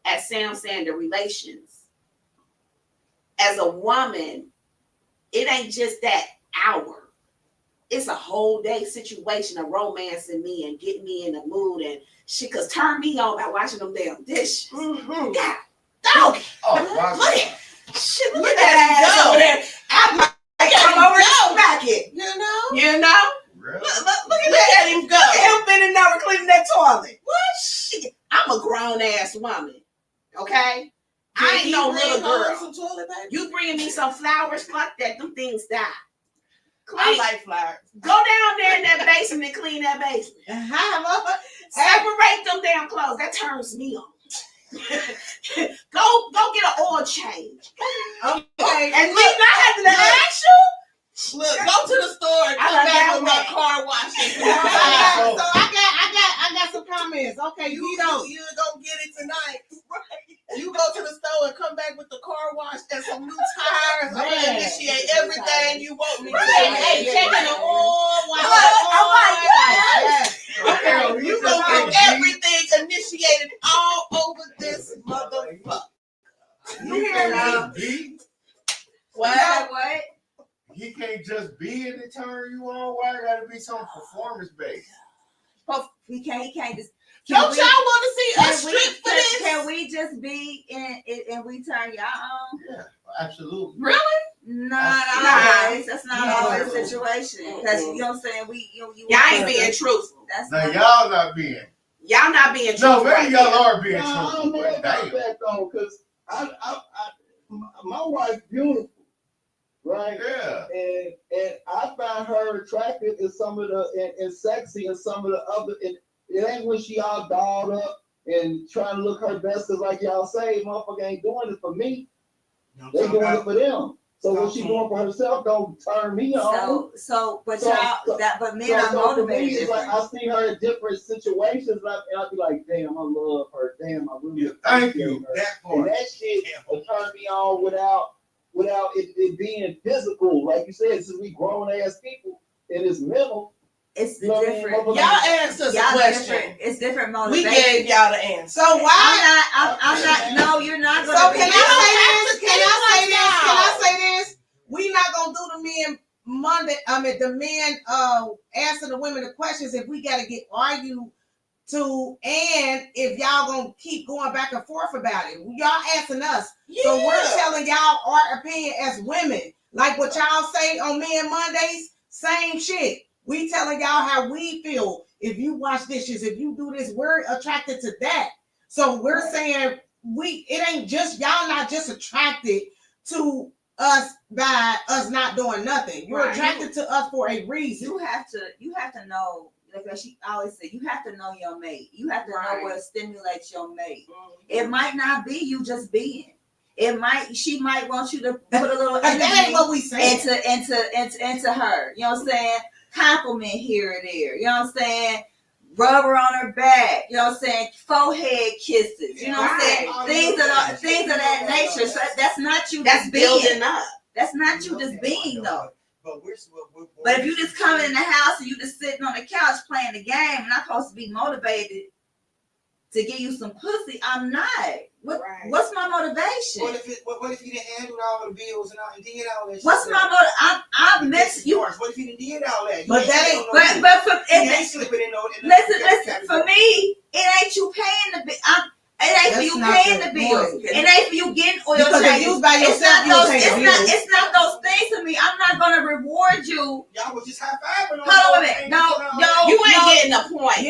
as Sam saying, the relations, as a woman, it ain't just that hour. It's a whole day situation of romancing me and getting me in the mood and shit. Cause turn me on by watching them damn dishes. God, dog. Oh, my God. Shit, look at that over there. I come over and smack it. You know? Really? Look at him go. Him bending over cleaning that toilet. What shit? I'm a grown ass woman. Okay? I ain't no little girl. You bringing me some flowers? Fuck that. Them things die. I like flowers. Go down there in that basement and clean that basement. Separate them damn clothes. That turns me on. go get an oil change. Okay. And leave not having to ask you. Look, go to the store and come back with my car wash. So I got some comments. Okay, you gonna get it tonight. Right? You go to the store and come back with the car wash and some new tires. I'm gonna initiate everything you want me to. Hey, checking the oil. I'm like, yes. You gonna get everything initiated all over this motherfucker. You hear me? What? He can't just be in the turn you on. Why it gotta be some performance based? He can't just. Don't y'all want to see us strip for this? Can we just be in it and we turn y'all on? Yeah, absolutely. Really? Not always. That's not always the situation. Because you know what I'm saying? Y'all ain't being truthful. Now y'all not being. Y'all not being truthful. No, maybe y'all are being truthful. I don't know about that though, because my wife's beautiful. Right. Yeah. And I find her attractive in some of the and sexy in some of the other. It ain't when she all dolled up and trying to look her best. Cause like y'all say, motherfucker ain't doing it for me. They doing it for them. So what she doing for herself don't turn me on. But men are for me, motivated. it's like I see her in different situations, and I be like, damn, I love her. Damn, I really Thank you. appreciate her. That part. And that shit will turn me on without it being physical. Like you said, since we grown ass people and it's mental. It's You know what I mean? different. Y'all asked us a question. Different. It's different We motivation. gave y'all the answer. So why? I'm not. No, you're not So gonna. can I say this? We not gonna do the men Monday. The men answer the women the questions if we gotta get argued to, and if y'all gonna keep going back and forth about it. Y'all asking us, so we're telling y'all our opinion as women. Like what y'all say on Men Mondays, same shit. We telling y'all how we feel. If you wash dishes, if you do this, we're attracted to that. So we're saying it ain't just y'all not just attracted to us by us not doing nothing. You're attracted to us for a reason. You have to know, like she always say, you have to know your mate. You have to know what stimulates your mate. It might not be you just being. She might want you to put a little energy that ain't what we say. into her. You know what I'm saying? Compliment here and there. You know what I'm saying? Rub her on her back. You know what I'm saying? Forehead kisses. You know what I'm saying? Things of that nature. So that's not you. That's building up. That's not you just being though. But if you just coming in the house and you just sitting on the couch playing the game and I'm supposed to be motivated to give you some pussy, I'm not. What's my motivation? What if you didn't handle all the bills and did all that shit? What's my motivation? I miss you. What if you did all that? But that ain't. But for listen. For me, it ain't you paying the bill. It ain't for you paying the bills. It ain't for you getting oil changes. It's not those things to me. I'm not gonna reward you. Y'all was just high fiving. Hold on a minute. No, you ain't getting the point.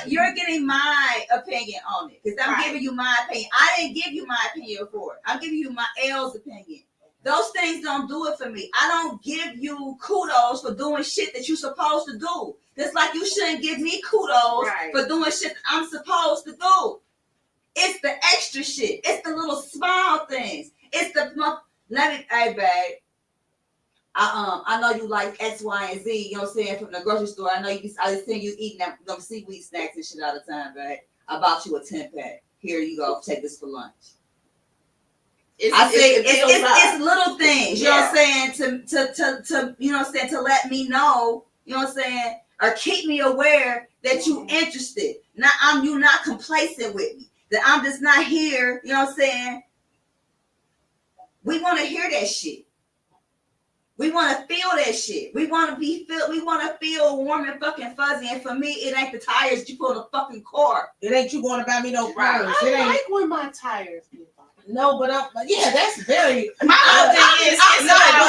You're getting my opinion on it because I'm giving you my opinion. I didn't give you my opinion before. I'm giving you my L's opinion. Those things don't do it for me. I don't give you kudos for doing shit that you're supposed to do. Just like you shouldn't give me kudos for doing shit I'm supposed to do. It's the extra shit. It's the little small things. It's the hey babe. I know you like X, Y, and Z. You know what I'm saying, from the grocery store. I just seen you eating them seaweed snacks and shit all the time, babe. I bought you a 10-pack. Here you go. Take this for lunch. It's little things, you know what I'm saying, to you know what I'm saying, to let me know, you know what I'm saying, or keep me aware that you interested. You not complacent with me. That I'm just not here, you know what I'm saying. We want to hear that shit. We want to feel that shit. We want to feel warm and fucking fuzzy. And for me, it ain't the tires you put on the fucking car. It ain't you going to buy me no Right. purse. I like when my tires get bumped. No, but yeah, that's very. My whole thing is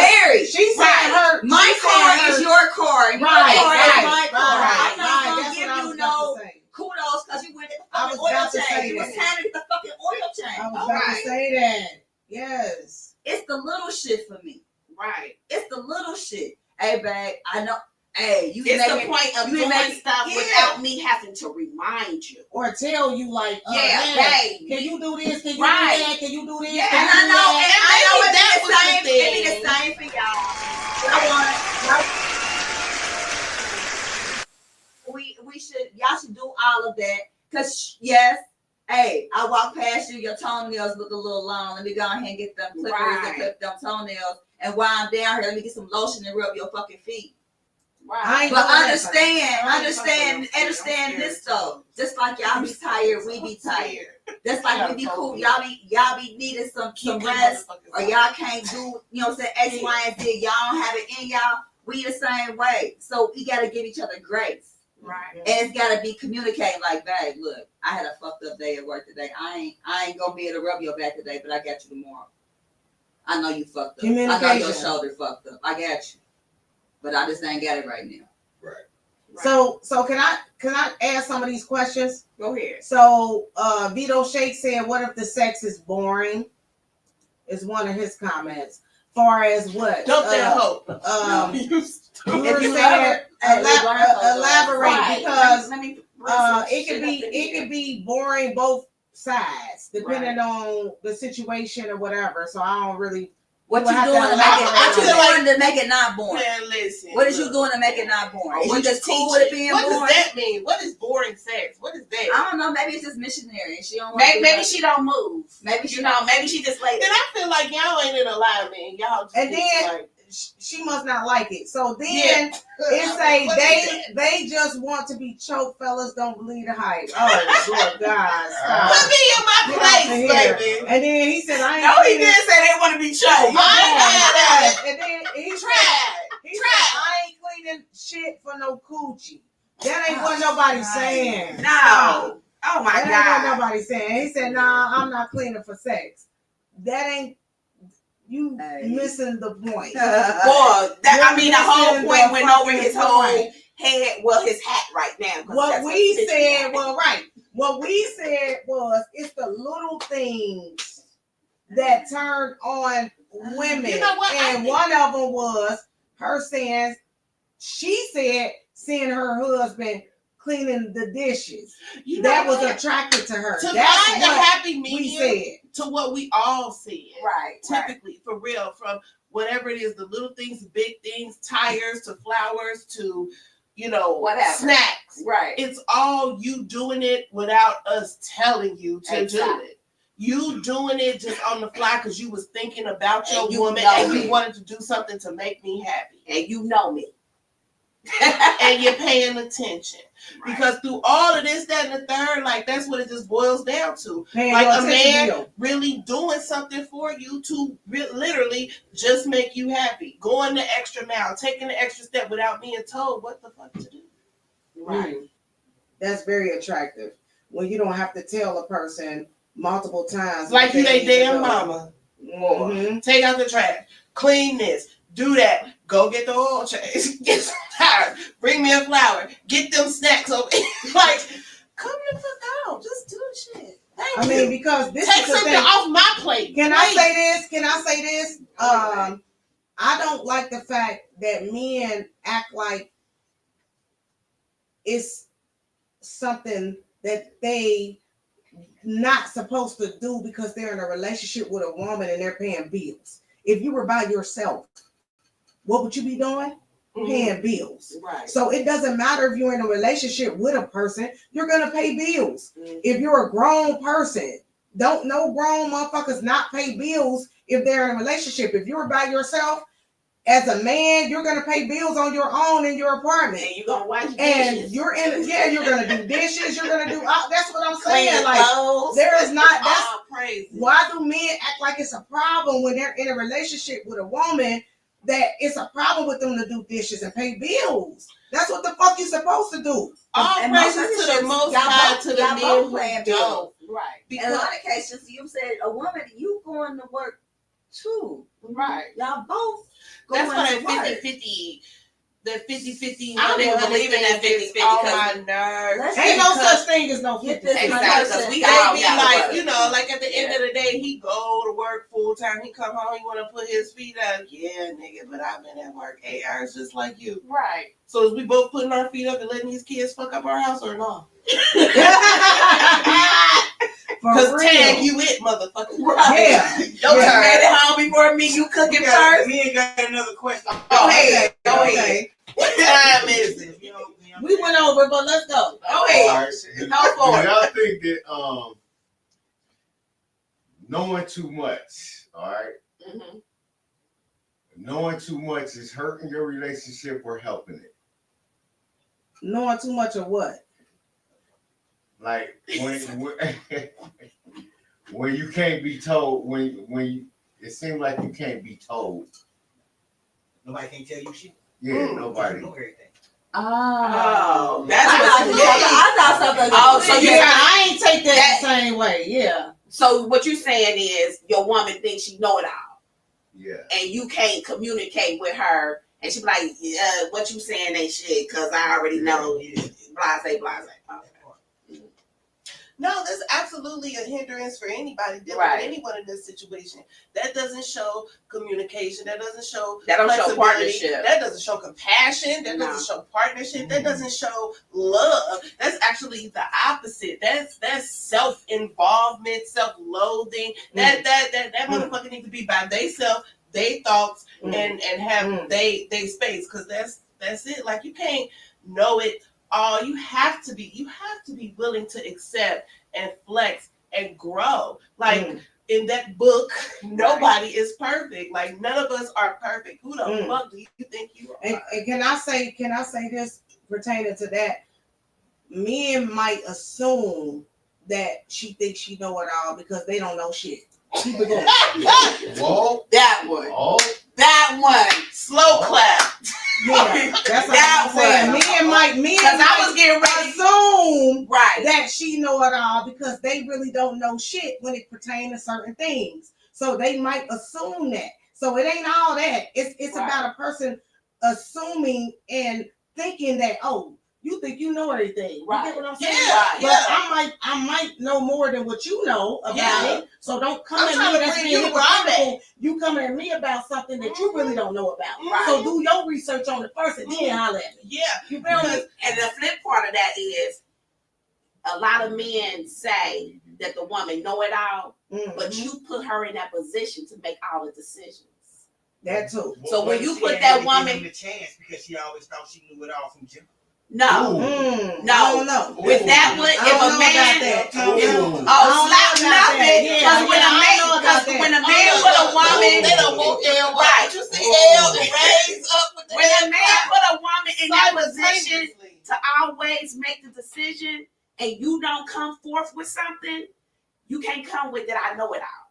very. She's saying her. My car is your car. Your car is my car. Right, I'm not gonna that's give what I you was no about to say. kudos because you went to the I fucking was oil about to say change. You was that. trying to get the fucking oil change. I was about to say that. Yes. It's the little shit for me. Right. It's the little shit. Hey, babe, I know. Hey, you It's the point of doing stuff yeah. without me having to remind you. Or tell you like, yeah, babe, can you do this? Can you do that? Can you do this? Yeah, can and you I do know, that? and I know it be the same for y'all. Y'all should do all of that. Cause yes, hey, I walk past you, your toenails look a little long. Let me go ahead and get them clippers and clip them toenails. And while I'm down here, let me get some lotion and rub your fucking feet. Right. But understand this though. Just like y'all be tired, we be tired. Just like we be cool, y'all be needing some rest, or y'all can't do, you know what I'm saying, X, Y, and Z. Y'all don't have it in y'all. We the same way. So we gotta give each other grace. Right. And it's gotta be communicating like, babe, look, I had a fucked up day at work today. I ain't gonna be able to rub your back today, but I got you tomorrow. I know you fucked up. I know your shoulder fucked up. I got you. But I just ain't got it right now. Right. So can I ask some of these questions? Go ahead. So Vito Shake said, "What if the sex is boring?" Is one of his comments. Far as what? Dump that hope. If you said elaborate because it could be boring both sides depending on the situation or whatever. So I don't really. What We'll you have to doing to make allow it? her What you to- doing to make it not boring? Man, listen. What is you look. doing to make it not boring? Oh, Is what you just you cool with it teaching? being What boring? does that mean? What is boring sex? What is that? I don't know. Maybe it's just missionary. And she don't. wanna do Maybe nothing. she don't move. Maybe she You know, maybe she just laid. Then I feel like y'all ain't in alignment. Y'all just And then like, she must not like it. So then yeah. it's a What is that? they just want to be choked. Fellas don't believe the hype. Oh good God, stop. Put me in my Get off of place, here. baby. And then he said, "I ain't." No, he cleaning- did say they want to be choked. Yeah, and then he said, Try. "I ain't cleaning shit for no coochie." That ain't what nobody saying. No. Oh my That ain't what God. nobody saying. He said, "Nah, I'm not cleaning for sex." That ain't you Hey. missing the point. Boy, that, I mean, the whole You're point went over missing his the whole point. head. Well, his hat right now. 'Cause What that's we his said, hat. well, right. What we said was it's the little things that turn on women. You know what? And one of them was her saying, she said, seeing her husband cleaning the dishes. You know That was what? attracted to her. To That's find a what happy we medium said. to what we all said. Right. Typically, for real, from whatever it is, the little things, the big things, tires to flowers to, Whatever. snacks. Right. It's all you doing it without us telling you to Exactly. do it. You doing it just on the fly because you was thinking about your And you woman know and me. you wanted to do something to make me happy. And you know me. And you're paying attention. Because through all of this, that, and the third, like that's what it just boils down to. Paying Like your a attention man bill. really doing something for you to literally just make you happy. Going the extra mile, taking the extra step without being told what the fuck to do. Right. That's very attractive. When you don't have to tell a person multiple times. Like you what they need to damn do. mama. Mhm. Take out the trash. Clean this. Do that. Go get the oil change. Get some tires. Bring me a flower. Get them snacks over. Like, come the fuck out. Just do the shit. I mean, because this Take is the something thing. off my plate. Can I Please. say this? Can I say this? I don't like the fact that men act like it's something that they not supposed to do because they're in a relationship with a woman and they're paying bills. If you were by yourself, what would you be doing? Paying bills. Right. So it doesn't matter if you're in a relationship with a person, you're gonna pay bills. If you're a grown person, don't no grown motherfuckers not pay bills if they're in a relationship. If you're by yourself, as a man, you're gonna pay bills on your own in your apartment. And you're gonna wash And dishes. you're gonna do dishes, you're gonna do that's what I'm Clean saying. your Like clothes. there is not that's All praise. why do men act like it's a problem when they're in a relationship with a woman that it's a problem with them to do dishes and pay bills? That's what the fuck you supposed to do. All And praises most to the relationships, most y'all high, both- to the y'all men both who paying don't. bills. Right. In a Because lot of cases, you said a woman, you going to work too. Right. Y'all both going that's why to that work. 50-50, that 50-50, I don't even believe in that 50-50 on because- my nerves. Let's Ain't no Because such thing as no Get 50. this Exactly, person. because we They all be got like, work. like at the end of the day, he go to work full time. He come home, he want to put his feet up. Yeah, nigga, but I've been at work 8 hours just like you. Right. So is we both putting our feet up and letting these kids fuck up our house or not? For Because tag real. you it, motherfucker. Yeah. Your Yeah. turn made it home before me. You cooking first. He ain't got another question. Go ahead. Go ahead. Okay. What time is it? We went over, but let's go. Go All ahead. right. Go for it. Do y'all think that knowing too much, all right, Mm-hmm. knowing too much is hurting your relationship or helping it? Knowing too much of what? Like when you can't be told, when you, it seems like you can't be told. Nobody can tell you shit. Yeah, You nobody. know everything. Oh, that's I what you mean. thought something. Oh, so you Yeah, got- I ain't take that the same way. Yeah. So what you saying is your woman thinks she know it all, Yeah. and you can't communicate with her, and she be like, "What you saying ain't shit," because I already know. Yeah. Blase, blase. Okay. No, that's absolutely a hindrance for anybody dealing Right. with anyone in this situation. That doesn't show communication. That doesn't show That don't show flexibility. partnership. That doesn't show compassion. That No. doesn't show partnership. That doesn't show love. That's actually the opposite. That's self-involvement, self-loathing. That motherfucker needs to be by theyself, they thoughts, and have they space. Because that's it. Like, you can't know it all. You have to be willing to accept and flex and grow. Like in that book, nobody is perfect. Like, none of us are perfect. Who the fuck do you think you are? And can I say this pertaining to that? Men might assume that she thinks she know it all because they don't know shit. Keep it going. Whoa. That one. Oh. That one. Slow clap. Yeah, that's what That I'm saying. one. Men Because I was getting ready. assume Right. that she know it all because they really don't know shit when it pertains to certain things. So they might assume that. So it ain't all that. It's Right. about a person assuming and thinking that, oh, you think you know everything. Right. You get what I'm saying? Yeah, But yeah. I might know more than what you know about Yeah. it. So don't come I'm at trying me to that's bring being you where I'm hypocritical. You coming at me about something that you really don't know about. Right. So do your research on it first and then holler at me. Yeah. You feel me? And the flip part of that is a lot of men say that the woman know it all, but you put her in that position to make all the decisions. That too. So when you She put ain't that really woman- give him the chance because she always thought she knew it all from Jim. No. I don't know. With that one, I if don't a know man, about that. Ooh. slap about nothing. that. Yeah, Because when yeah, a I man, don't know about that. when a man put a woman, They don't want L. Right. Did you see L and raise up with the when a man put a woman in that position simultaneously. to always make the decision, and you don't come forth with something, you can't come with that. I know it all.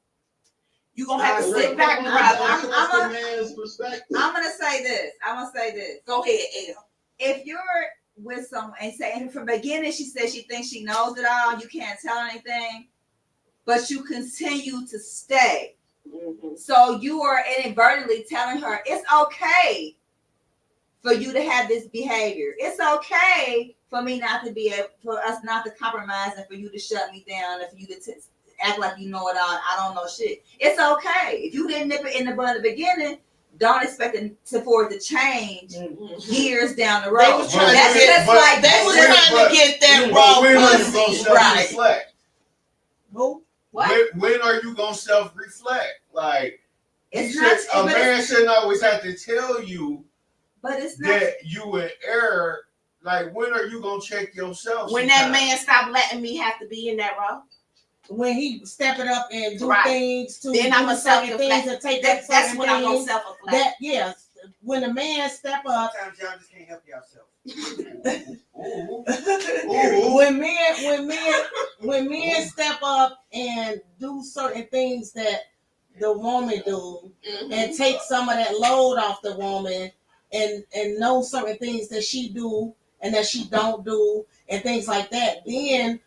You gonna have to sit back, brother. That's the man's perspective. I'm gonna say this. Go ahead, L. If you're with someone and saying from the beginning she says she thinks she knows it all, you can't tell anything, but you continue to stay. So you are inadvertently telling her it's okay for you to have this behavior. It's okay for me not to be for us not to compromise and for you to shut me down and for you to act like you know it all. I don't know shit. It's okay. If you didn't nip it in the bud at the beginning, don't expect it for it to change years down the road. They was trying That's to get, just like they was trying to get that But raw when are you gonna pussy. self-reflect? Who? When are you gonna self-reflect? Like, It's you not. should- a but man it's, shouldn't always have to tell you but it's not. that you in error. Like, when are you gonna check yourself? When that sometimes? man stopped letting me have to be in that role, When he step it up and do Right. things to then I'm do a certain things self-reflect. and take That's certain when I'm gonna things. self-reflect. That yes, when a man step up, Sometimes y'all just can't help yourself. Ooh. Ooh. when men step up and do certain things that the woman do and take some of that load off the woman and know certain things that she do and that she don't do and things like that, then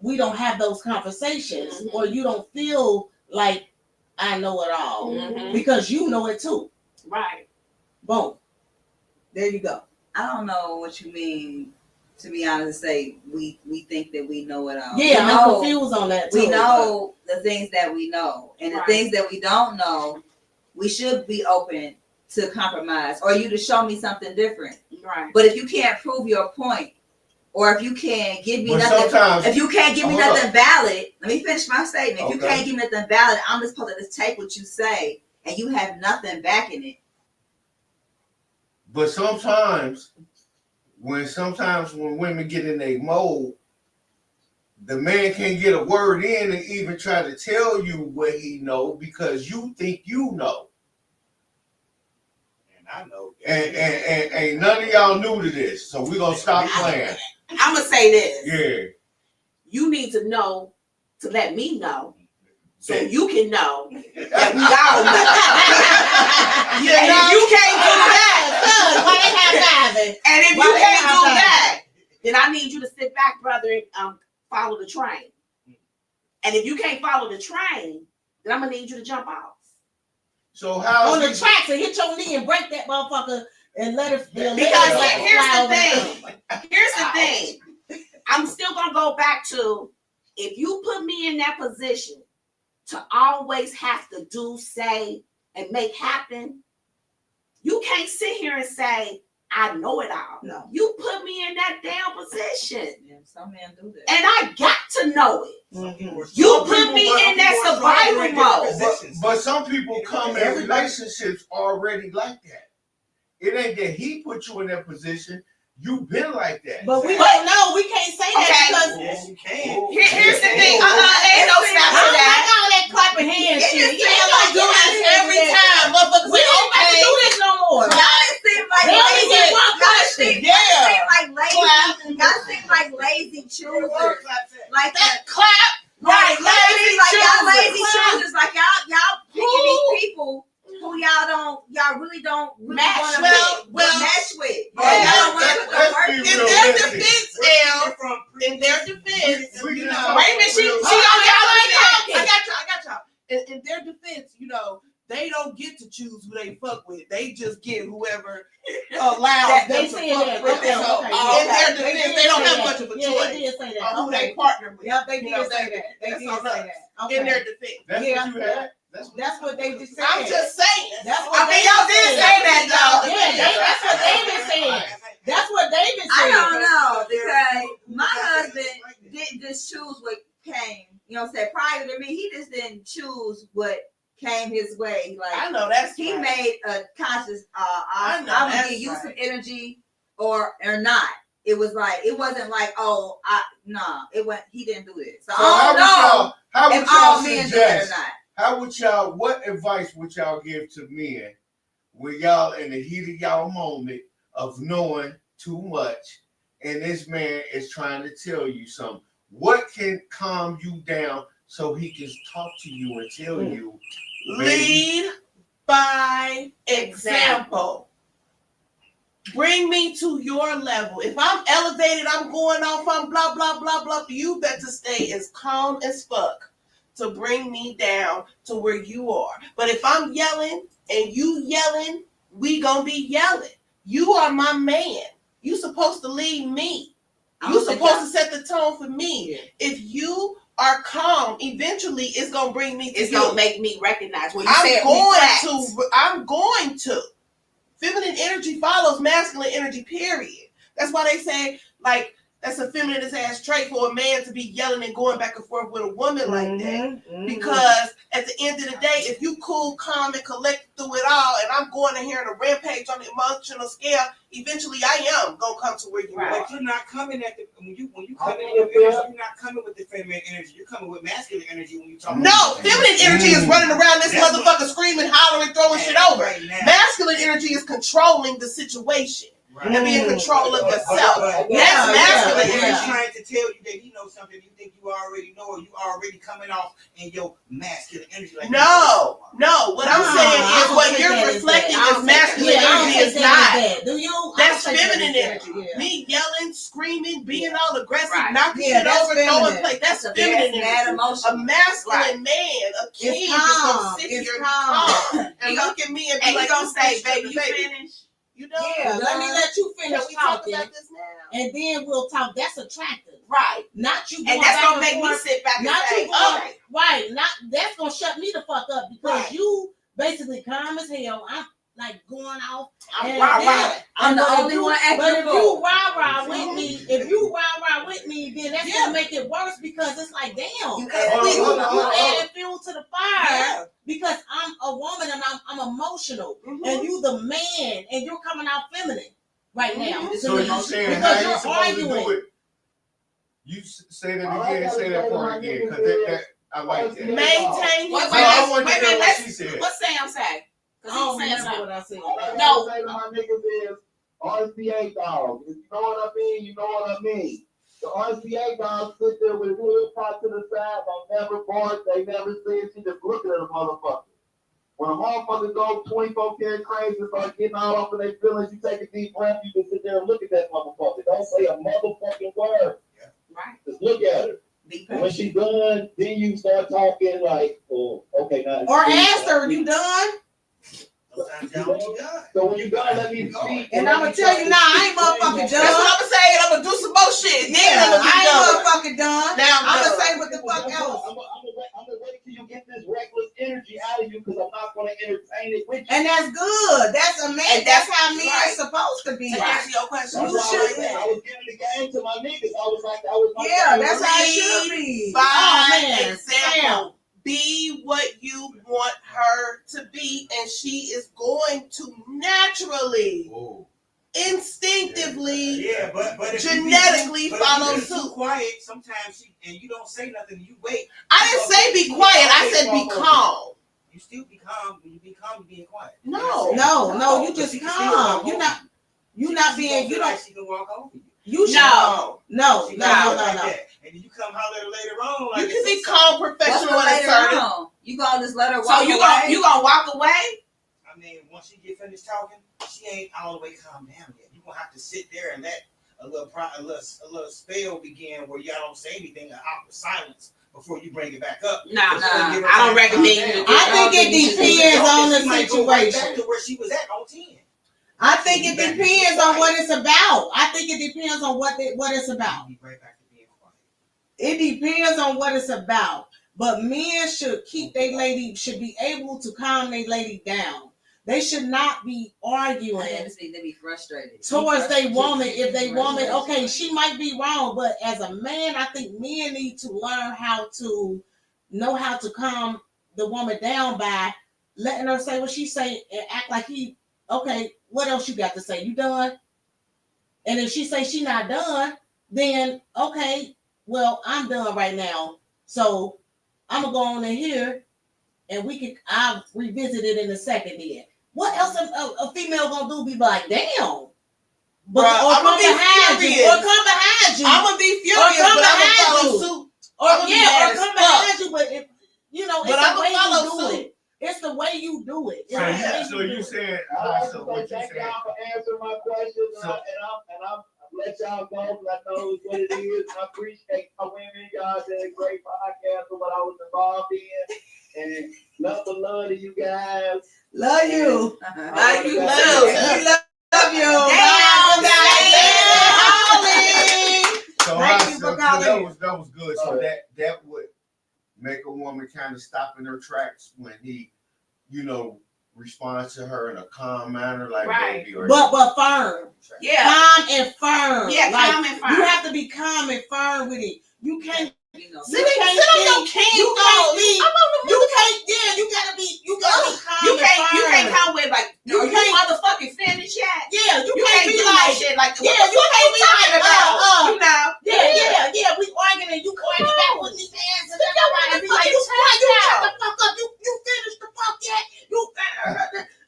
we don't have those conversations or you don't feel like I know it all because you know it too. Right. Boom. There you go. I don't know what you mean. To be honest, to say we think that we know it all. Yeah, we I'm know, confused on that too. we know the things that we know, and Right. the things that we don't know, we should be open to compromise, or you to show me something different. Right. But if you can't prove your point, or if you can't give me But nothing, sometimes- if you can't give me Hold nothing valid, let me finish my statement. If you Okay. can't give me nothing valid, I'm just supposed to just take what you say, and you have nothing backing it. But sometimes when women get in a mode, the man can't get a word in and even try to tell you what he know because you think you know. And I know. And ain't none of y'all new to this, so we're gonna stop playing. I'm gonna say this. Yeah. You need to know to let me know so That- you can know that we all know. Yeah, And if you can't do that, why they high-fiving? and if Why you they can't do high-fiving? that, then I need you to sit back, brother, and follow the train. And if you can't follow the train, then I'm gonna need you to jump off. So how On the tracks and hit your knee and break that motherfucker and let it feel. Because here's the thing. I'm still gonna go back to if you put me in that position to always have to do, say, and make happen, you can't sit here and say, I know it all. No. You put me in that damn position. Yeah, some men do that. And I got to know it. Mhm. You put me in that survival mode. But some people come in relationships already like that. It ain't that he put you in that position. You've been like that. But we don't know. We can't say that because Yes, you can. Here's the thing. Ain't no I snap don't to like that. all that clapping hands It shit. just You seems ain't like gonna do this every time. Motherfuckers We say, don't have to do this no more. Y'all seem like They only lazy. get one question. Y'all seem like lazy. Y'all seem like lazy choosers. Like that. clap. Right, lazy y'all lazy choosers. choosers. Like y'all picking these people who y'all really don't Match want to match with. Yeah, Y'all want to put the let's work be in. In real. their Realistic. defense, in their defense, We you can know. talk Wait a minute, she real- on Hold on, y'all y'all ain't defense. I got y'all. In their defense, you know, they don't get to choose who they fuck with. They just get whoever allows They them to said fuck that. with Okay, them. So okay, in yeah. their defense, they don't have much of a Yeah, choice they did say that. on who Okay. they partner with. Yep, they You did know, say that. They that's did on say us. that. Okay. In their defense. That's Yeah. what you had. That's what they just said. I'm just saying. That's what I mean, y'all did say that, though. Yeah, that's what David said. That's what David said. I don't know because my husband didn't just choose what came. You know what I'm saying? Prior to me, he just didn't choose what came his way. Like I know that's he right. made a conscious I know I'm gonna that's give you right. some energy or not. It was like it wasn't like it went he didn't do it. So So I don't know how would if all y'all men do it or suggest? not. How would y'all? What advice would y'all give to men when y'all in the heat of y'all moment of knowing too much, and this man is trying to tell you something? What can calm you down so he can talk to you and tell you? Lead by example. Bring me to your level. If I'm elevated, I'm going off, I'm blah, blah, blah, blah. You better stay as calm as fuck to bring me down to where you are. But if I'm yelling and you yelling, we gonna be yelling. You are my man. You supposed to lead me. You supposed to set the tone for me. Yeah. If you are calm, eventually it's gonna bring me to It's you. gonna make me recognize when you I'm say going to. Feminine energy follows masculine energy, period. That's why they say, like, that's a feminine ass trait for a man to be yelling and going back and forth with a woman like that. Because at the end of the day, if you cool, calm, and collect through it all, and I'm going in here on a rampage on the emotional scale, eventually I am gonna come to where you are. But you're not coming at the when you come in with energy, you're not coming with the feminine energy. You're coming with masculine energy when you talk. No, feminine energy is running around this motherfucker screaming, hollering, throwing shit over. Right now. Masculine energy is controlling the situation. Right. And be in control of yourself. But That's masculine he's energy. trying to tell you that he knows something you think you already know, or you already coming off in your masculine energy. Like No. What I'm saying is what you're reflecting is masculine energy is not. Do you? That's feminine energy. Yeah. Me yelling, screaming, being all aggressive, Right. knocking Yeah, shit that's over, throwing feminine. plates. That's That's feminine mad energy. emotion. A masculine man, a king, is gonna sit It's here and be calm. calm and look at me and be and like, he gonna say, baby, baby, you finished? You know? Yeah, let me let you Can finish we talk talking, about this now? and then we'll talk. That's attractive, Right. not you. And going that's back gonna make me forth. sit back and Not say, you going okay. right. Not that's gonna shut me the fuck up because Right. you basically calm as hell. I'm like going off. I'm And rah, then- rah. I'm the but if only you- one acting But if full. you rah with me, then that's gonna make it worse because it's like, damn, You you adding fuel to the fire Yeah. because I'm a woman and I'm emotional, Mhm. and you the man, and you're coming out feminine right now. So you saying Because how you're you supposed to do arguing. it? You say that again. Say that part again, because that I like that. Maintain Wait, his So I want to wait, hear what let's- she said. What Sam say? I Cause don't he's saying remember something. what I said. No. Say to my niggas is RCA dogs. If you know what I mean, you know what I mean. The RCA dogs sit there with hood pot to the side, they never bark, they never say shit, just looking at a motherfucker. When a motherfucker goes 24 karat crazy and start getting all up in their feelings, you take a deep breath, you can sit there and look at that motherfucker. Don't say a motherfucking word. Right. Just look at her. Be And when she's done, then you start talking like, oh, okay, now. Or ask her, you done? Sometimes y'all be done. So when you done, let me speak. And I'm gonna tell you now, I ain't motherfucking That's what done. I'm gonna say, and I'm gonna do some more shit. Then Yeah, I'm gonna I be ain't done. motherfucking done. Now I'm I'm gonna done. say what the I'm gonna wait till you get this reckless energy out of you because I'm not gonna entertain it with you. And that's good. That's a man. And That's that's how men right. supposed to be. To answer your question, You you should. should. I was giving the game to my niggas. I was like, that was my Yeah, that's how it should be. By Oh man, example, be what you want her to be, and she is going to naturally, instinctively, Yeah, but if genetically you be, follow if you be suit. quiet, sometimes and you don't say nothing. You wait. I didn't say be quiet. I said be calm. You still be calm. When you be calm, you being quiet. No. no, you But just she can still calm. walk You're over not. You're She- not she being. gonna You feel don't. like she can walk over you. You should. No. No. She gonna feel like No. that. And then you come holler at her later on. Like You can be it's calm, What's professional, the and later assertive. on? You gonna just let her walk So you away? gonna walk away? I mean, once she get finished talking, she ain't all the way calmed down yet. You gonna have to sit there and let a little spell begin where y'all don't say anything, an awkward silence before you bring it back up. Nah, Before you give her I don't time to recommend calm you down. to do I think it depends on the She might go right back situation. to where she was at on 10. I think it depends on what it's about. I think it depends on what it's about. Be right back to being quiet. It depends on what it's about. But men should keep their lady, should be able to calm their lady down. They should not be arguing They be frustrated. towards their woman. If they woman, okay, she might be wrong, but as a man, I think men need to learn how to know how to calm the woman down by letting her say what she say and act like okay, what else you got to say? You done? And if she say she not done, then okay, well, I'm done right now. So I'm gonna go on in here and I'll revisit it in a second then. What else a female gonna do? Be like, damn. But Bruh, or I'ma come be behind you. furious. Or come behind you. I'm gonna be furious, come but I'm behind gonna follow you. suit. Or I'ma be mad as come fuck. behind you, but it's But I'ma the way follow you do suit. it. It's the way you do it. It's So the you, way so do you it. said, I like so to what say you thank said? y'all for answering my questions, So- and I'm let y'all go because I know it's what it is. I appreciate my women. Y'all did a great podcast for what I was involved in, and love the love to you guys. Love you. Love you too. We love you. Damn, Holly. So, Thank you for calling. that was good. So that would make a woman kind of stop in her tracks when he, responds to her in a calm manner, like Right. baby, or But firm. Yeah. Calm and firm. Yeah, Like, calm and firm. You have to be calm and firm with it. You can't. You know, Sit on your king You can't throne. be. I'm on the You can't. Yeah, you gotta be calm. You and can't firm. come with like, You are you can't- motherfucking finished yet? Yeah, you You can't can't be do like. that shit like, Yeah, what the you fuck can't you talking be like, about? You know? Yeah, we arguing and you arguing back with these hands and everybody be like, you shut the fuck up, you finished the fuck yet?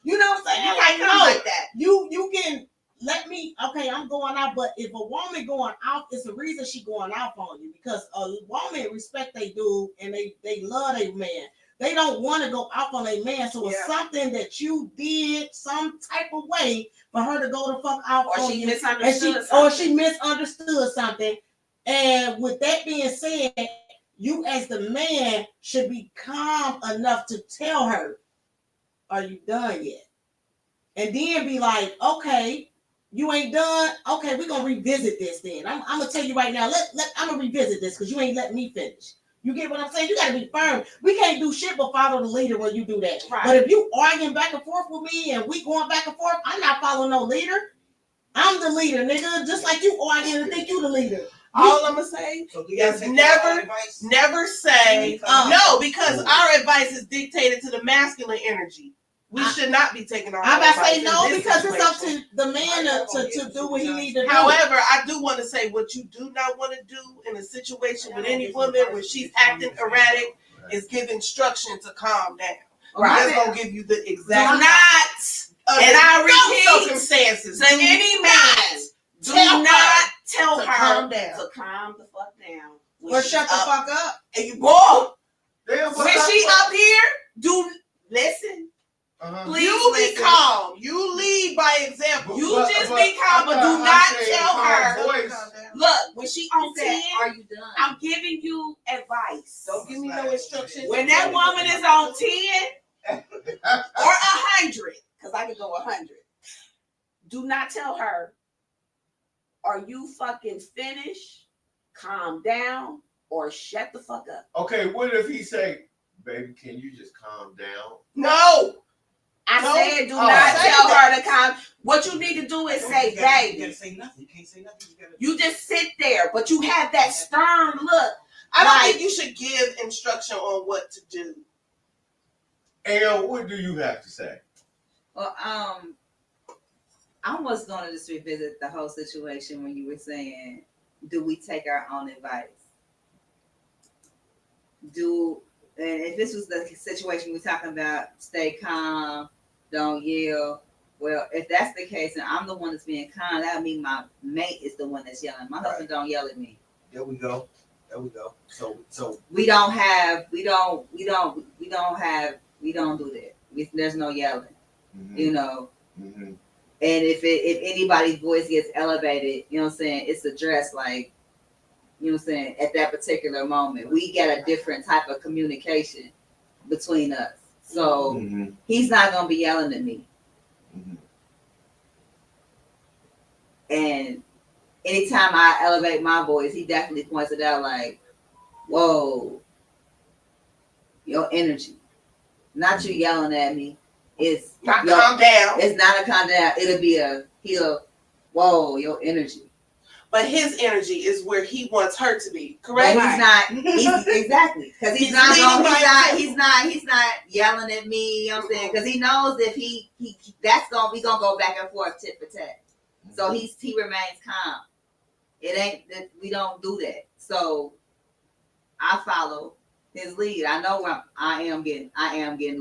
You know what I'm saying? You can't come No. like that. You can let me, okay, I'm going out, but if a woman going out, it's the reason she going out on you, because a woman respect they do and they love their man. They don't want to go out on a man, so it's something that you did some type of way for her to go the fuck out Or on she you. misunderstood Or something. she misunderstood something. And with that being said, you as the man should be calm enough to tell her, are you done yet? And then be like, okay, you ain't done. Okay, we're gonna revisit this then. I'm gonna tell you right now, I'm gonna revisit this because you ain't letting me finish. You get what I'm saying? You gotta be firm. We can't do shit but follow the leader when you do that. Right. But if you arguing back and forth with me and we going back and forth, I'm not following no leader. I'm the leader, nigga. Just like you arguing and think you the leader. All I'm gonna say So do y'all is take never, our advice? never say no, because our advice is dictated to the masculine energy. We should not be taking our I'm about to advice say in no this because it's up situation. to the man to do what he need to do. However, I do want to say what you do not want to do in a situation with any woman when she's acting erratic is give instruction to calm down. Right. That's gonna give you the Do exact not, and I repeat, circumstances. to any man, do tell not tell to her calm down. to calm the fuck down. When Or she shut the up- fuck up. And you, boy, Damn, when she up here, listen. Please You be listen. calm. You lead by example. You just be calm, but do not tell her. Look, when she on 10, are you done? I'm giving you advice. Don't give me no instructions. When that woman is on 10 or 100, because I can go 100, do not tell her, are you fucking finished? Calm down, or shut the fuck up. Okay, what if he say, "Baby, can you just calm down"? No. I Don't- said do oh, not say tell that. her to calm. What you need to do is say, You baby. gotta say nothing. You can't say nothing. You just sit there, but you have that stern look. I don't Like- think you should give instruction on what to do. And what do you have to say? Well, I was going to just revisit the whole situation when you were saying, do we take our own advice? And if this was the situation we're talking about, stay calm, don't yell. Well, if that's the case, and I'm the one that's being calm, that would mean my mate is the one that's yelling. My husband don't yell at me. There we go. So We don't do that. There's no yelling, Mhm. you know. Mhm. And if anybody's voice gets elevated, you know what I'm saying, it's addressed like, you know what I'm saying, at that particular moment. We get a different type of communication between us. So Mhm. he's not gonna be yelling at me. Mhm. And anytime I elevate my voice, he definitely points it out like, whoa, your energy. Not you yelling at me. It's Not calm down. It's not a calm down. He'll whoa, your energy. But his energy is where he wants her to be. But Correct? he's not. Exactly, because he's not yelling at me. You know what I'm saying? Because he knows if we gonna go back and forth tit for tat. So he remains calm. It ain't that we don't do that. So I follow his lead. I know where I am getting a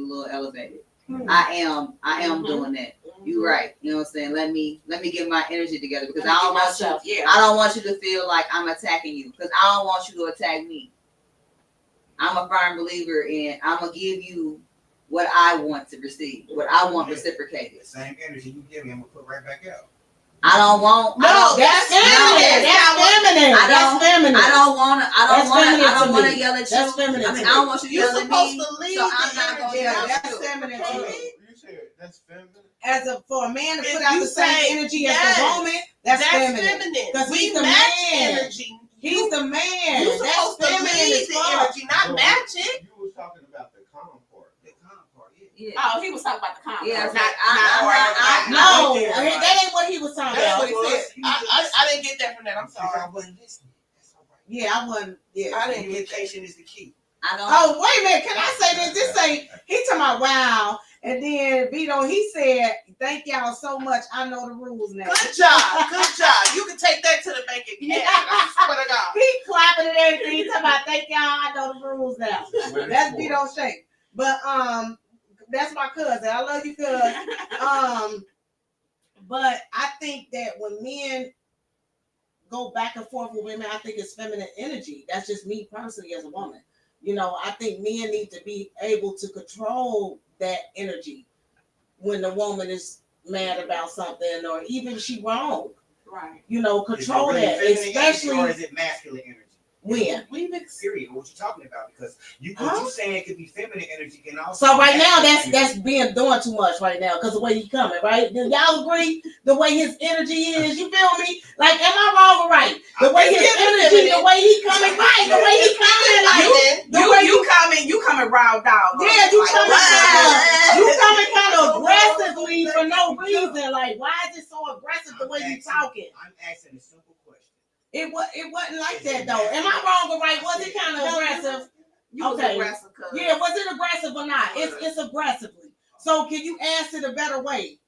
little elevated. I am doing that. You're right. You know what I'm saying? Let me get my energy together because I don't want you to feel like I'm attacking you because I don't want you to attack me. I'm a firm believer in I'm gonna give you what I want to receive, what I want reciprocated. the same energy you give me, I'm gonna put right back out. I don't want. No, that's feminine. That's feminine. That's feminine. I don't want to yell at you. That's feminine. I mean, I don't want you to You're yell at supposed me. to lead So the I'm not gonna energy. yell Yeah, at that's you. feminine. So, too. you said that's feminine. For a man to If put out you the same say energy yes, as the woman, that's feminine. Because We he's the match man. energy. He's the man. You're That's supposed to feminine lead as the fuck. energy, not match it. You was talking about the calm part. The calm part, Yeah. Oh, he was talking about the comment. Yeah, not No, Right there, that ain't what he was talking That's about. what he said. I didn't get that from that. I'm sorry. I wasn't listening. That's all right. Yeah, I wasn't. Yeah. I didn't get that. Communication is the key. I don't. Oh, wait a minute. Can I say this? This ain't, he talking about wow. And then Vito, he said, thank y'all so much. I know the rules now. Good job. Good job. You can take that to the bank and cash it. I swear to God. He clapping and everything. He talking about thank y'all. I know the rules now. That's Vito Shake. But that's my cousin. I love you, cuz. But I think that when men go back and forth with women, I think it's feminine energy. That's just me personally as a woman. You know, I think men need to be able to control that energy when the woman is mad about something or even she wrong. Right. You know, control Is it really that, feminine energy especially or is it masculine energy? when. Period. What you talking about? Because what you saying could be feminine energy can also. So right now, masculine that's being doing too much right now because the way he coming, right? Do y'all agree? The way his energy is, you feel me? Like, am I wrong or right? The way his energy, the way he coming, right? The way he coming, like You coming round dog. yeah, you coming kind of aggressively for no reason. Like, why is it so aggressive the way you talking? I'm asking a simple question. It wasn't like that though. Am I wrong or right? Was it kind of aggressive? You was Okay. aggressive, cuz. Yeah, was it aggressive or not? It's aggressively. So can you answer it a better way?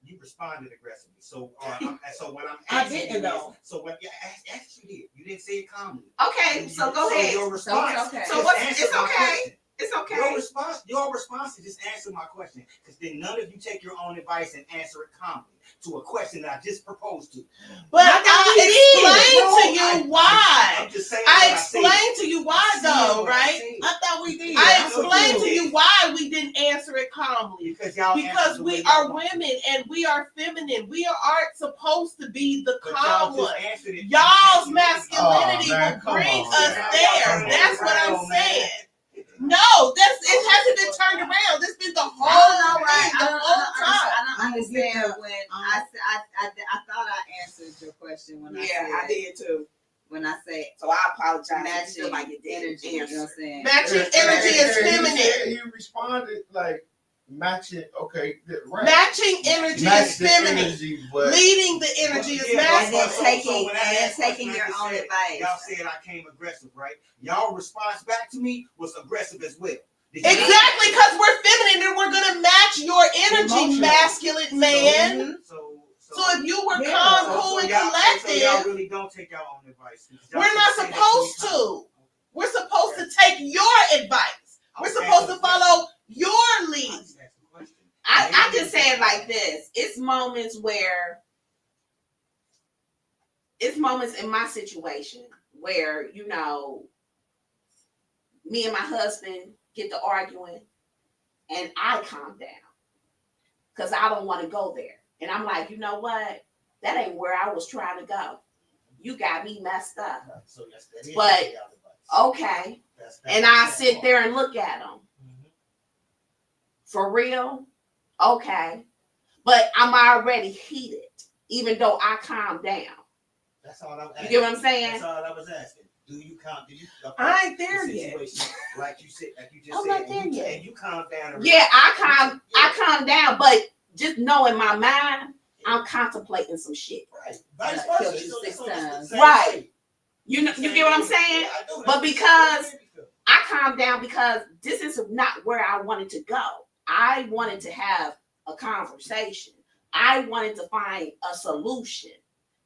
You responded aggressively. So what I'm I asking didn't you though. is, so what? Yeah, ask you did. You didn't say it calmly. Okay, so go ahead. Your response. So it's okay. So just what's answer it's my okay. question. It's okay. Your response is just answer my question, because then none of you take your own advice and answer it calmly to a question that I just proposed to. But I I explained to you why. I'm just saying. I explained to you why, though, right? I thought we did. I explained to you why we didn't answer it calmly. Because we are women and we are feminine. We aren't supposed to be the calm one. Y'all's masculinity will bring us there. That's what I'm saying. No, it hasn't been turned around. This been the whole thing, the whole time. I don't understand when I thought I answered your question when I said. I did too. When I say So I apologize. apologize. matching You feel like it didn't energy. You know what I'm answer. saying? Matching energy is feminine. He responded like matching. Okay, right. Matching energy Match is the feminine. energy, but Leading the energy is And masculine. then So taking when I and then asked questions, taking I your just own said, advice. Y'all said I came aggressive, right? Y'all response back to me was aggressive as well. Exactly, because we're feminine and we're gonna match your energy, Emotional. masculine man. Mhm. So if you were Yeah. calm, So cool, and y'all collective, really don't take your own advice. Y'all we're not say that supposed me to. We're supposed to take your advice. We're supposed to follow your lead. I just say it like this. It's moments in my situation where, you know, me and my husband get to arguing and I calm down because I don't want to go there. And I'm like, you know what? That ain't where I was trying to go. You got me messed up. But, okay. And I sit there and look at them. For real? Okay. But I'm already heated, even though I calm down. That's all I'm asking. You get what I'm saying? That's all I was asking. Do you calm? Do you? I ain't there yet. Like you said, like you just I'm said, not there yet. and you calm down. Yeah, I calm down, but just know in my mind, I'm contemplating some shit. Right. Vice Killed versa. you So 6 that's times. the same Right. way. You know, you get what I'm saying? Yeah, I do. But That's because the same way. I calmed down because this is not where I wanted to go. I wanted to have a conversation. I wanted to find a solution,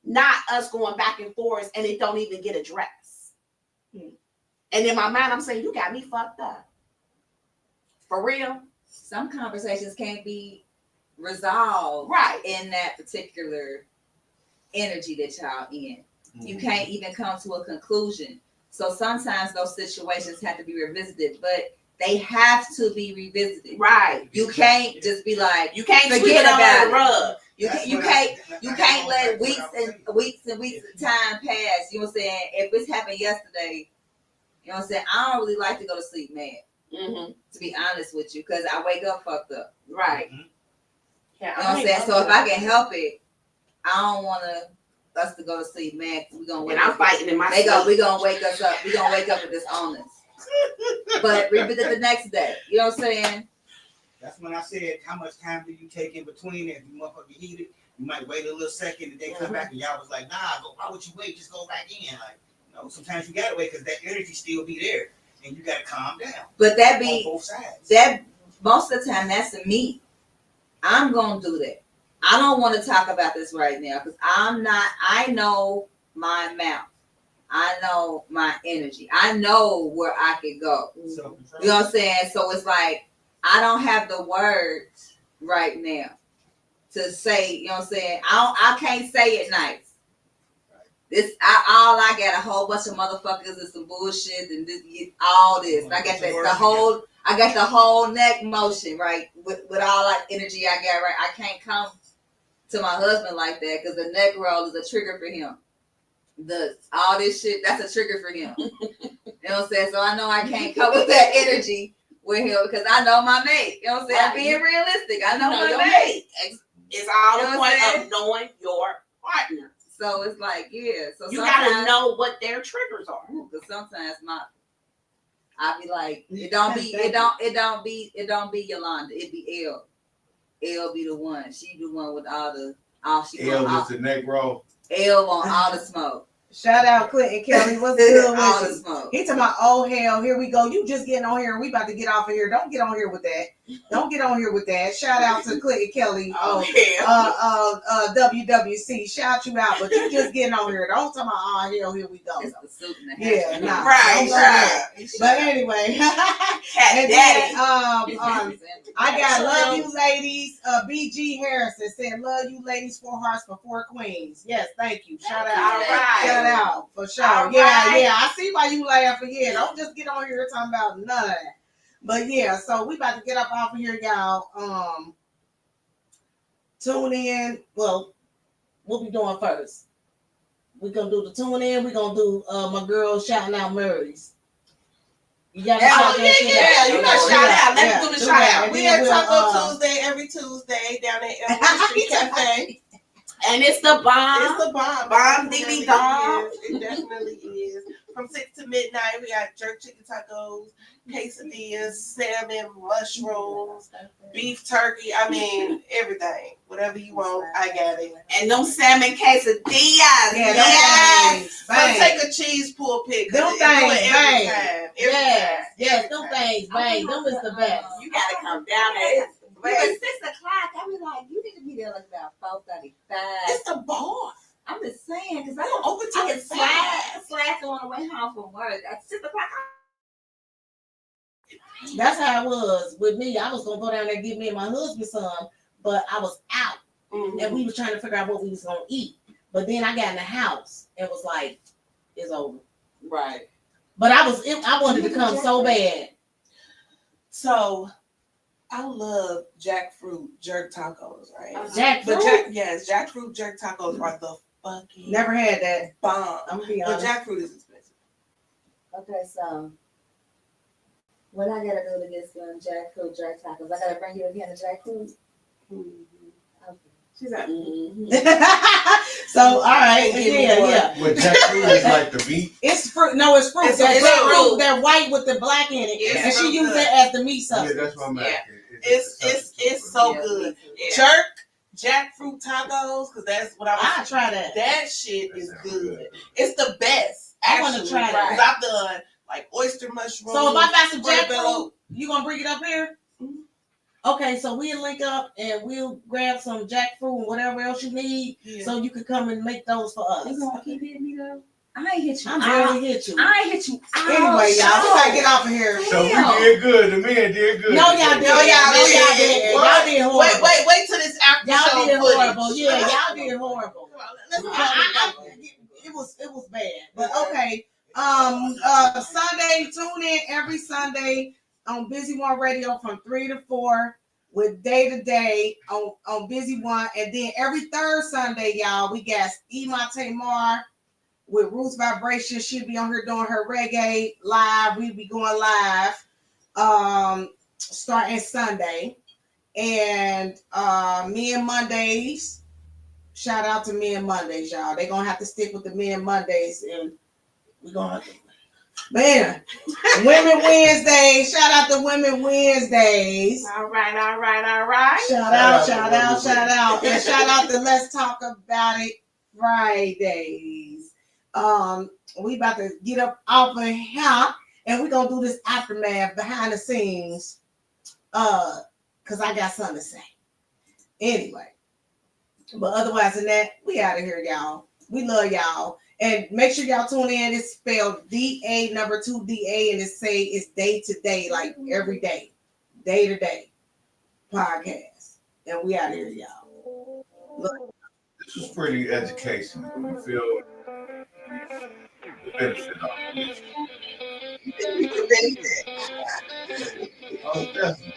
not us going back and forth and it don't even get addressed. And in my mind, I'm saying, you got me fucked up. For real? Some conversations can't be resolved Right. in that particular energy that y'all in. You can't even come to a conclusion. So sometimes those situations have to be revisited, but they have to be revisited. Right. You can't just be like, You can't forget sweep it about under it. the rug. You can't let weeks and weeks of time pass. You know what I'm saying? If this happened yesterday, you know what I'm saying? I don't really like to go to sleep mad. Mm-hmm. To be honest with you, because I wake up fucked up. Right. You know what I'm saying? So if I can help it, I don't want us to go to sleep mad. We're gonna wake And I'm up. fighting in my sleep. We're gonna wake us up. We're gonna wake up with dishonest. But revisit the next day. You know what I'm saying? That's when I said, how much time do you take in between? If you motherfucker heated, you might wait a little second and then come back and y'all was like, nah, why would you wait? Just go back in. Like, you know, sometimes you gotta wait because that energy still be there and you gotta calm down. But that on both sides. that most of the time that's me. I'm gonna do that. I don't want to talk about this right now because I know my mouth. I know my energy. I know where I could go. So, You know what I'm saying? So it's like I don't have the words right now to say, you know what I'm saying? I can't say it nice. I got a whole bunch of motherfuckers and some bullshit and all this. I got the whole neck motion, right? With all that energy I got, right? I can't come to my husband like that because the neck roll is a trigger for him. All this shit, that's a trigger for him. You know what I'm saying? So I know I can't come with that energy with him because I know my mate. You know what I'm saying? I'm being realistic. I know my mate. It's all the point of knowing your partner. So it's like, yeah. So you gotta know what their triggers are. Because sometimes I be like, it don't be Yolanda. It be L. L be the one. She the one with all she L is the neck roll. L on all the smoke. Shout out Clinton Kelly. What's good all with the you? smoke. He talking about, oh hell, here we go. You just getting on here and we about to get off of here. Don't get on here with that. Don't get on here with that. Shout out to Clinton Kelly. WWC. Shout you out, but you just getting on here. Don't talk about, oh hell, here we go. It's the suit and the Yeah, nah. Right. But anyway, and then I got love you ladies. BG Harrison said, love you ladies, 4 hearts for 4 queens. Yes, thank you. Shout out. All right. Shout out for sure. All Yeah, right. yeah. I see why you laughing. Yeah, don't just get on here talking about none of that. But yeah, so we about to get up off of here, y'all. Tune in. Well, what we doing first? We're gonna do the tune in. We're gonna do my girl shouting out Murray's. You got You gotta shout out. Let's do the shout out. We have Taco Tuesday every Tuesday down at Elm Street Cafe. And it's the bomb. It's the bomb. Bomb diggity dong. It definitely is. from 6 to midnight. We got jerk chicken tacos, quesadillas, salmon, mushrooms, beef turkey. I mean, everything. Whatever you want, I got it. And them salmon quesadillas. Yes. But take a cheese pull pick. Them Every things, time. Yes, them things, babe. Them is the best. You gotta come down there. It's 6:00. I be like, you need to be there like about 4:35. It's the bar. I'm just saying, because I Overtime can slide on the way home from work at 6:00. That's how it was with me. I was gonna go down there and give me and my husband some, but I was out and we were trying to figure out what we was gonna eat. But then I got in the house and was like, it's over. Right. But I wanted to come so bad. So I love jackfruit jerk tacos, right? Jackfruit? Jackfruit jerk tacos are the fucking Never had that. bomb. I'm gonna be But honest. jackfruit is expensive. Okay, so what I gotta do to get some jackfruit jerk tacos? I gotta bring you again the jackfruit. Okay. She's like, So all right, yeah. What jackfruit is like the meat? It's fruit. No, it's fruit. It's That fruit. fruit. They're white with the black in it, Yeah, and she so used good. it as the meat Yeah, substance. that's what I'm asking. It's so good. Jerk jackfruit tacos, because that's what I try that. That shit That is sounds good. good. It's the best. I wanna Actually, try that. because I've done like oyster mushrooms. So if I got some portobello. jackfruit, you gonna bring it up here? Mhm. Okay, so we'll link up and we'll grab some jackfruit and whatever else you need, Yeah. so you can come and make those for us. You gonna keep hitting me though? I ain't hit you. I'm barely hit you. I ain't hit you. Anyway, y'all, we gotta get off of here. So we did good. The men did good. No, y'all did. No, y'all did. Y'all did horrible. Wait till this after Y'all show did footage. horrible. Yeah, y'all did horrible. Let's It was bad. But okay. Sunday, tune in every Sunday on Busy One Radio from 3 to 4 with Day to Day on Busy One. And then every third Sunday, y'all, we got Ima Tamar with Roots Vibration. She'll be on here doing her reggae live. We'll be going live starting Sunday. And Men Mondays. Shout out to Men Mondays, y'all. They're gonna have to stick with the Men Mondays, and we're gonna have to. Man, Women Wednesdays. Shout out to Women Wednesdays. all right. Shout out. And shout out to Let's Talk About It Fridays. We about to get up off of here, and we're gonna do this aftermath behind the scenes. Cause I got something to say. Anyway. But otherwise than that, we out of here, y'all. We love y'all. And make sure y'all tune in. It's spelled DA number 2DA, and it's day to day, like every day. Day to day podcast. And we out of here, y'all. Look. This was pretty educational. You feel the benefit of this. Oh, definitely.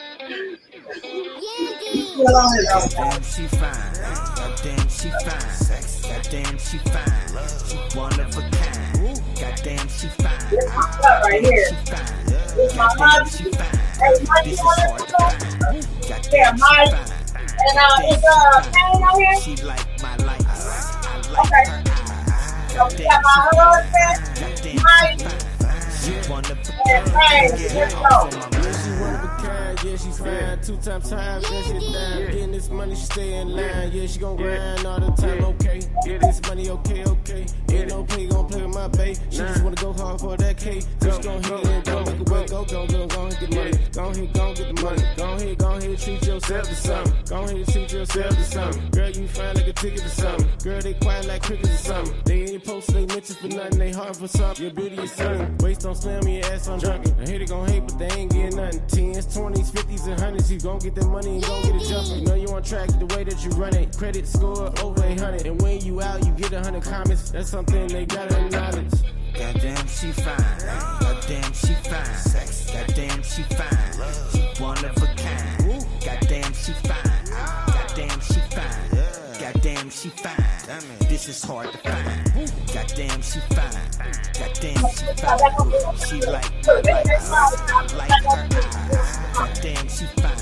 Goddamn, she fine. Goddamn, she fine. Goddamn, she fine. She one of a kind. Goddamn, she fine. Right here. She fine. Goddamn, she fine. This is hard to find. Goddamn, she fine. And she like my lights. I like her eyes. Goddamn, she fine. Goddamn, she fine. She one of a kind. Get her off of my mind. Yeah, she's fine. 2 times time, then she down. Getting this money, she stay in line. Yeah, she gon' grind all the time, okay. Get this money, okay. Ain't no play, gon' play with my bae. She just wanna go hard for that cake. So she gon' hit and go make a way. Go ahead, get the money. Go ahead, get the money. Go ahead, treat yourself to something. Go ahead, treat yourself to something. Girl, you fine like a ticket to something. Girl, they quiet like crickets or something. They ain't posted, they mention for nothing. They hard for something. Your beauty is something. Waist don't slam me, your ass on junkie. I hate it gon' hate, but they ain't getting nothing. 10s, 20s, 50s, and 100s. You gon' get that money and gon' get it jumping. You know you on track the way that you run it. Credit score over 800. And when you out, you get 100 comments. That's something they gotta acknowledge. Goddamn, she fine. Goddamn, she fine. Goddamn, she fine. She one of a kind. Goddamn, she fine. Goddamn, she fine. Goddamn, she fine. This is hard to find. Goddamn, she fine. Goddamn, she fine. She like my lights. I like her eyes. Goddamn, she fine.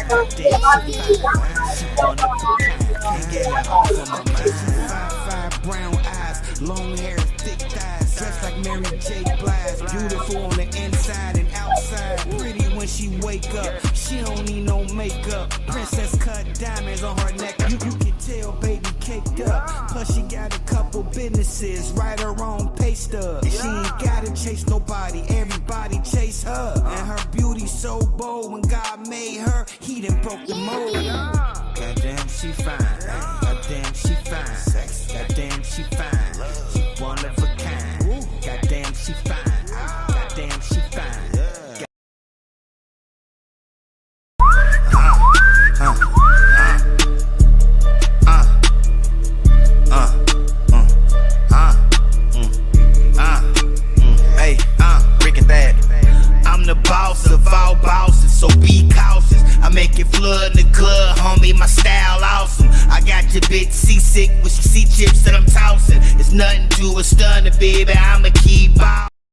Goddamn, she fine. She one of a kind. Can't get her off of my mind. 5'5" brown eyes, long hair, thick thighs. Dressed like Mary J. Blige, beautiful on the inside and outside. Pretty when she wake up, she don't need no makeup. Princess cut diamonds on her neck, you can tell baby caked up. Plus she got a couple businesses, right her own pay stub. She ain't gotta chase nobody, everybody chase her. And her beauty so bold, when God made her, he done broke the mold. Goddamn she fine, goddamn she fine, goddamn she fine, she one of a kind. Goddamn she fine, goddamn she fine. I'm the boss of all bosses, so be cautious. I make it flood in the club, homie, my style awesome. I got your bitch seasick with some sea chips that I'm tossing. It's nothing to a stunner, baby, I'ma keep ball.